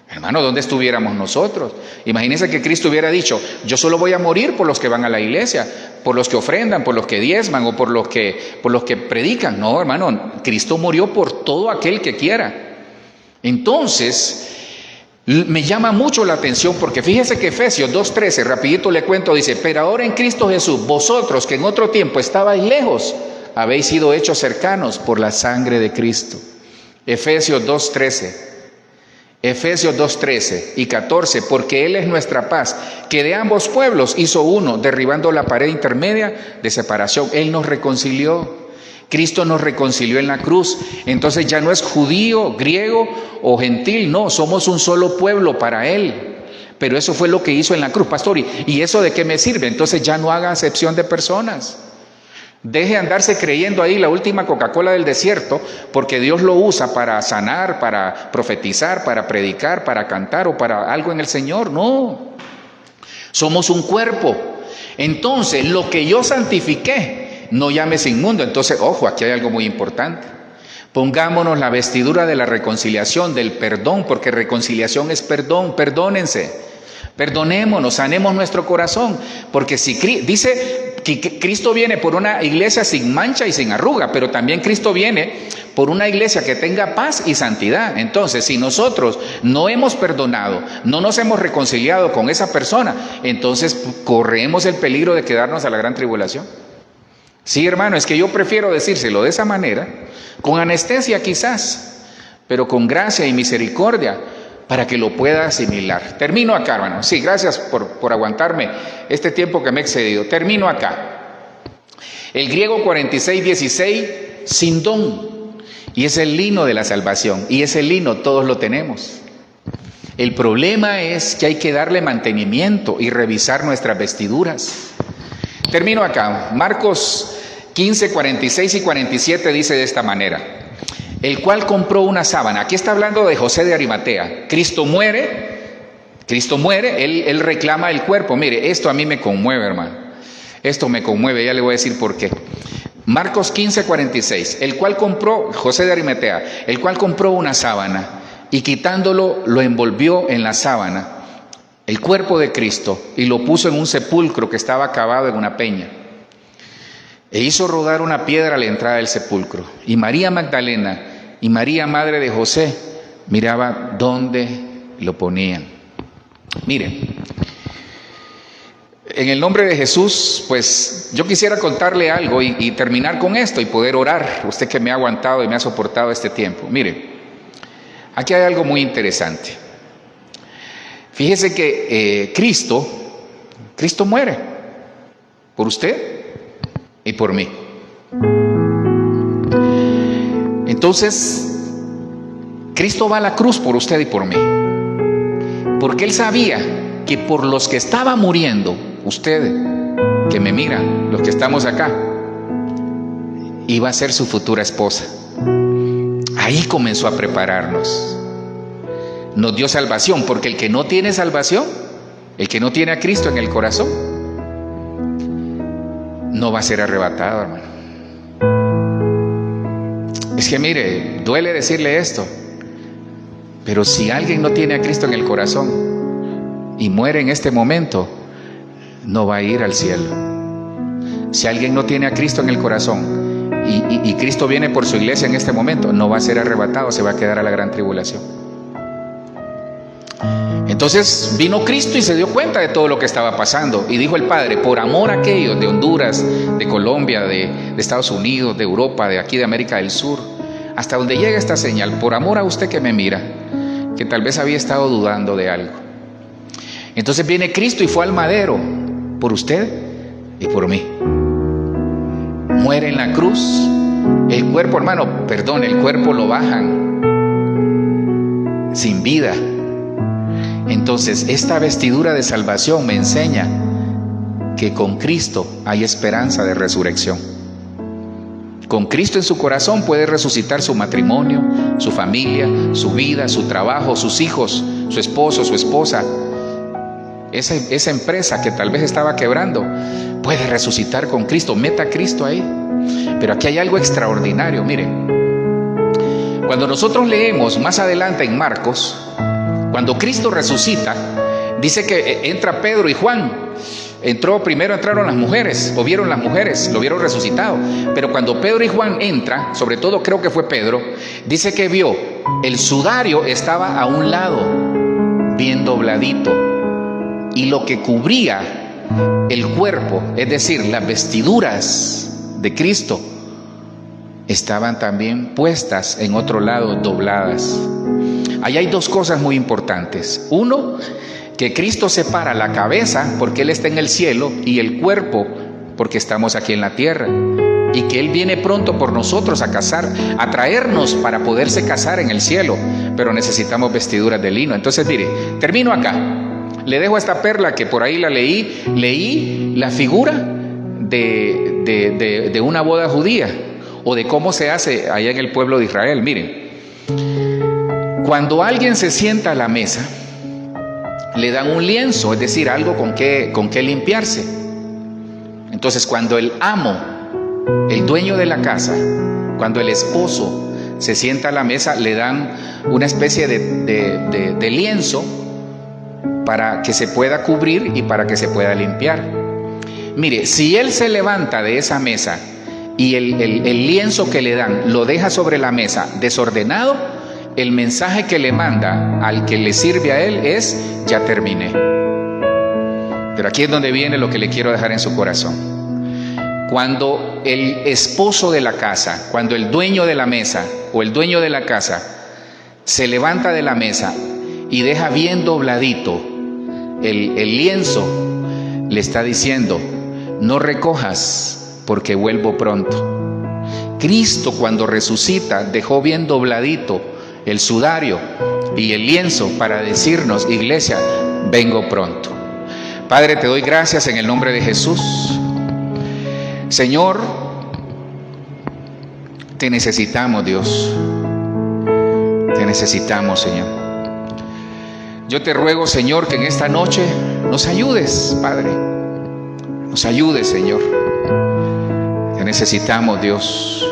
Hermano, ¿dónde estuviéramos nosotros? Imagínense que Cristo hubiera dicho, yo solo voy a morir por los que van a la iglesia, por los que ofrendan, por los que diezman o por los que predican. No, hermano, Cristo murió por todo aquel que quiera. Entonces, me llama mucho la atención porque fíjese que Efesios 2:13, rapidito le cuento, dice, pero ahora en Cristo Jesús, vosotros que en otro tiempo estabais lejos, habéis sido hechos cercanos por la sangre de Cristo. Efesios 2:13. Efesios 2:13 y 14, porque Él es nuestra paz, que de ambos pueblos hizo uno, derribando la pared intermedia de separación. Él nos reconcilió. Cristo nos reconcilió en la cruz. Entonces ya no es judío, griego o gentil, no, somos un solo pueblo para Él. Pero eso fue lo que hizo en la cruz, pastor. ¿Y eso de qué me sirve? Entonces ya no haga acepción de personas. Deje de andarse creyendo ahí la última Coca-Cola del desierto, porque Dios lo usa para sanar, para profetizar, para predicar, para cantar o para algo en el Señor. No, somos un cuerpo. Entonces, lo que yo santifiqué, no llames inmundo. Entonces, ojo, aquí hay algo muy importante. Pongámonos la vestidura de la reconciliación, del perdón, porque reconciliación es perdón. Perdónense, perdonémonos, sanemos nuestro corazón, porque si dice que Cristo viene por una iglesia sin mancha y sin arruga, pero también Cristo viene por una iglesia que tenga paz y santidad. Entonces, si nosotros no hemos perdonado, no nos hemos reconciliado con esa persona, entonces corremos el peligro de quedarnos a la gran tribulación. Sí, hermano, es que yo prefiero decírselo de esa manera, con anestesia quizás, pero con gracia y misericordia, para que lo pueda asimilar. Termino acá, hermano. Sí, gracias por aguantarme este tiempo que me he excedido. Termino acá. El griego 46:16, sindón, y es el lino de la salvación, y ese lino todos lo tenemos. El problema es que hay que darle mantenimiento y revisar nuestras vestiduras. Termino acá. Marcos 15:46 y 47 dice de esta manera, el cual compró una sábana. Aquí está hablando de José de Arimatea. Cristo muere, él reclama el cuerpo. Mire, esto a mí me conmueve, hermano. Esto me conmueve, ya le voy a decir por qué. Marcos 15:46, el cual compró, José de Arimatea, el cual compró una sábana y quitándolo lo envolvió en la sábana, el cuerpo de Cristo, y lo puso en un sepulcro que estaba cavado en una peña. E hizo rodar una piedra a la entrada del sepulcro. Y María Magdalena y María, madre de José, miraba dónde lo ponían. Miren, en el nombre de Jesús, pues yo quisiera contarle algo y terminar con esto y poder orar. Usted que me ha aguantado y me ha soportado este tiempo. Mire, aquí hay algo muy interesante. Fíjese que Cristo muere por usted y por mí. Entonces, Cristo va a la cruz por usted y por mí, porque Él sabía que por los que estaba muriendo, usted que me mira, los que estamos acá, iba a ser su futura esposa. Ahí comenzó a prepararnos. Nos dio salvación, porque el que no tiene salvación, el que no tiene a Cristo en el corazón, no va a ser arrebatado, hermano. Es que mire, duele decirle esto, pero si alguien no tiene a Cristo en el corazón y muere en este momento, no va a ir al cielo. Si alguien no tiene a Cristo en el corazón y Cristo viene por su iglesia en este momento, no va a ser arrebatado, se va a quedar a la gran tribulación. Entonces vino Cristo y se dio cuenta de todo lo que estaba pasando y dijo el Padre, por amor a aquellos de Honduras, de Colombia, de Estados Unidos, de Europa, de aquí de América del Sur, hasta donde llega esta señal, por amor a usted que me mira, que tal vez había estado dudando de algo. Entonces viene Cristo y fue al madero por usted y por mí. Muere en la cruz. El cuerpo, hermano, perdón, el cuerpo lo bajan sin vida. Entonces, esta vestidura de salvación me enseña que con Cristo hay esperanza de resurrección. Con Cristo en su corazón puede resucitar su matrimonio, su familia, su vida, su trabajo, sus hijos, su esposo, su esposa. Esa empresa que tal vez estaba quebrando puede resucitar con Cristo. Meta a Cristo ahí. Pero aquí hay algo extraordinario. Miren, cuando nosotros leemos más adelante en Marcos, cuando Cristo resucita, dice que entra Pedro y Juan. Primero entraron las mujeres, o vieron las mujeres, lo vieron resucitado. Pero cuando Pedro y Juan entran, sobre todo creo que fue Pedro, dice que vio el sudario estaba a un lado, bien dobladito, y lo que cubría el cuerpo, es decir, las vestiduras de Cristo, estaban también puestas en otro lado, dobladas. Ahí hay dos cosas muy importantes. Uno, que Cristo separa la cabeza porque Él está en el cielo y el cuerpo porque estamos aquí en la tierra, y que Él viene pronto por nosotros a traernos para poderse casar en el cielo, pero necesitamos vestiduras de lino. Entonces mire, termino acá, le dejo esta perla que por ahí la leí la figura de una boda judía, o de cómo se hace allá en el pueblo de Israel. Miren, cuando alguien se sienta a la mesa, le dan un lienzo, es decir, algo con que limpiarse. Entonces, cuando el amo, el dueño de la casa, cuando el esposo se sienta a la mesa, le dan una especie de lienzo para que se pueda cubrir y para que se pueda limpiar. Mire, si él se levanta de esa mesa y el lienzo que le dan lo deja sobre la mesa desordenado, el mensaje que le manda al que le sirve a él es: ya terminé. Pero aquí es donde viene lo que le quiero dejar en su corazón. Cuando el esposo de la casa, cuando el dueño de la mesa o el dueño de la casa se levanta de la mesa y deja bien dobladito el lienzo, le está diciendo: no recojas porque vuelvo pronto. Cristo, cuando resucita, dejó bien dobladito el sudario y el lienzo para decirnos: iglesia, vengo pronto. Padre, te doy gracias en el nombre de Jesús. Señor, te necesitamos, Dios. Te necesitamos, Señor. Yo te ruego, Señor, que en esta noche nos ayudes, Padre. Nos ayudes, Señor. Te necesitamos, Dios.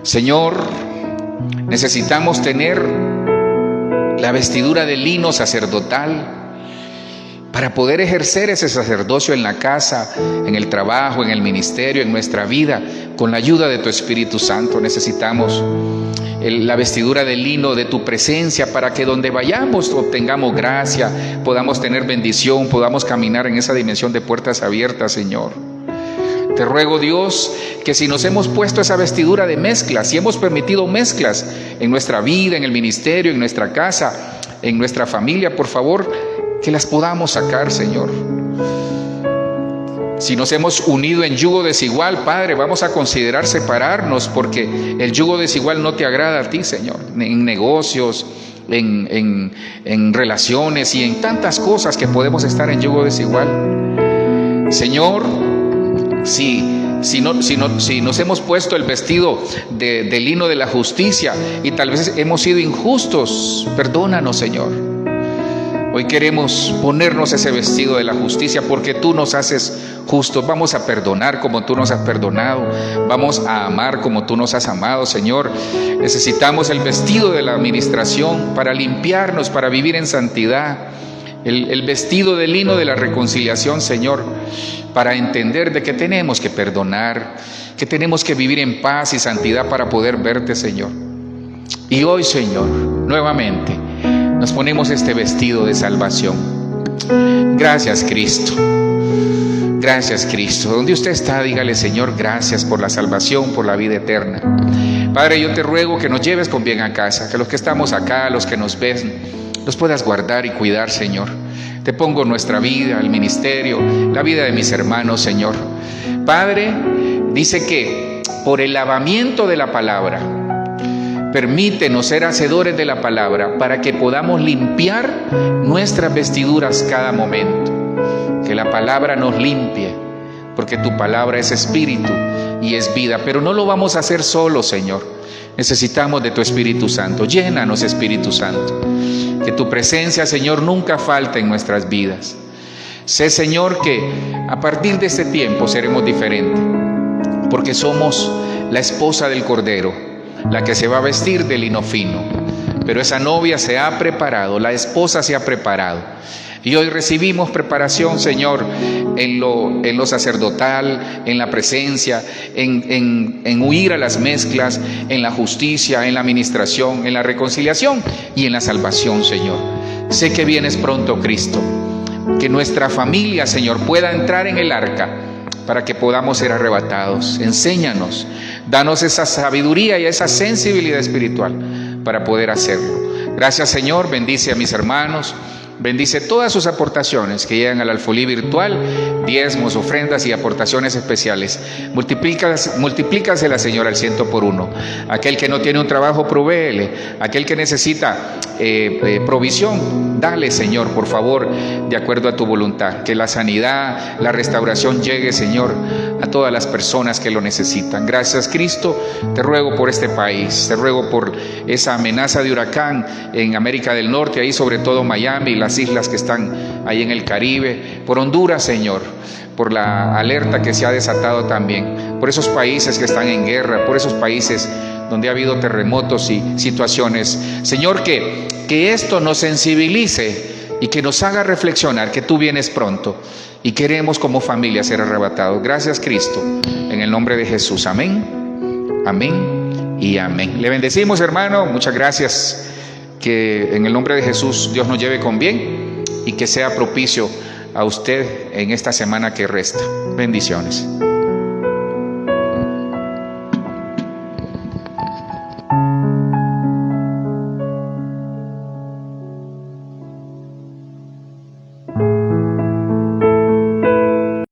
Señor, necesitamos tener la vestidura de lino sacerdotal para poder ejercer ese sacerdocio en la casa, en el trabajo, en el ministerio, en nuestra vida, con la ayuda de tu Espíritu Santo. Necesitamos la vestidura de lino de tu presencia para que donde vayamos obtengamos gracia, podamos tener bendición, podamos caminar en esa dimensión de puertas abiertas, Señor. Te ruego, Dios, que si nos hemos puesto esa vestidura de mezclas, si hemos permitido mezclas en nuestra vida, en el ministerio, en nuestra casa, en nuestra familia, por favor, que las podamos sacar, Señor. Si nos hemos unido en yugo desigual, Padre, vamos a considerar separarnos, porque el yugo desigual no te agrada a ti, Señor, en negocios, en relaciones y en tantas cosas que podemos estar en yugo desigual. Señor, si nos hemos puesto el vestido de lino de la justicia y tal vez hemos sido injustos, perdónanos, Señor. Hoy queremos ponernos ese vestido de la justicia porque tú nos haces justos. Vamos a perdonar como tú nos has perdonado. Vamos a amar como tú nos has amado, Señor. Necesitamos el vestido de la administración para limpiarnos, para vivir en santidad. El vestido de lino de la reconciliación, Señor, para entender de que tenemos que perdonar, que tenemos que vivir en paz y santidad para poder verte, Señor. Y hoy, Señor, nuevamente nos ponemos este vestido de salvación. Gracias, Cristo. Gracias, Cristo. Donde usted está, dígale: Señor, gracias por la salvación, por la vida eterna. Padre, yo te ruego que nos lleves con bien a casa, que los que estamos acá, los que nos ven, los puedas guardar y cuidar, Señor. Te pongo nuestra vida, el ministerio, la vida de mis hermanos, Señor. Padre, dice que por el lavamiento de la palabra, permítenos ser hacedores de la palabra para que podamos limpiar nuestras vestiduras cada momento. Que la palabra nos limpie, porque tu palabra es espíritu, y es vida, pero no lo vamos a hacer solos, Señor. Necesitamos de tu Espíritu Santo. Llénanos, Espíritu Santo. Que tu presencia, Señor, nunca falte en nuestras vidas. Sé, Señor, que a partir de este tiempo seremos diferentes, porque somos la esposa del Cordero, la que se va a vestir de lino fino. Pero esa novia se ha preparado, la esposa se ha preparado. Y hoy recibimos preparación, Señor, en lo sacerdotal, en la presencia, en huir a las mezclas, en la justicia, en la administración, en la reconciliación y en la salvación, Señor. Sé que vienes pronto, Cristo. Que nuestra familia, Señor, pueda entrar en el arca para que podamos ser arrebatados. Enséñanos, danos esa sabiduría y esa sensibilidad espiritual para poder hacerlo. Gracias, Señor, bendice a mis hermanos. Bendice todas sus aportaciones que llegan al alfolí virtual, diezmos, ofrendas y aportaciones especiales. Multiplícaselas, Señor, al 100 por 1. Aquel que no tiene un trabajo, provéele. Aquel que necesita provisión, dale, Señor, por favor, de acuerdo a tu voluntad. Que la sanidad, la restauración llegue, Señor, a todas las personas que lo necesitan. Gracias, Cristo. Te ruego por este país, te ruego por esa amenaza de huracán en América del Norte, ahí sobre todo Miami y las islas que están ahí en el Caribe, por Honduras, Señor, por la alerta que se ha desatado también, por esos países que están en guerra, por esos países donde ha habido terremotos y situaciones. Señor, que esto nos sensibilice y que nos haga reflexionar que tú vienes pronto y queremos como familia ser arrebatados. Gracias, Cristo, en el nombre de Jesús. Amén, amén y amén. Le bendecimos, hermano. Muchas gracias. Que en el nombre de Jesús Dios nos lleve con bien y que sea propicio a usted en esta semana que resta. Bendiciones.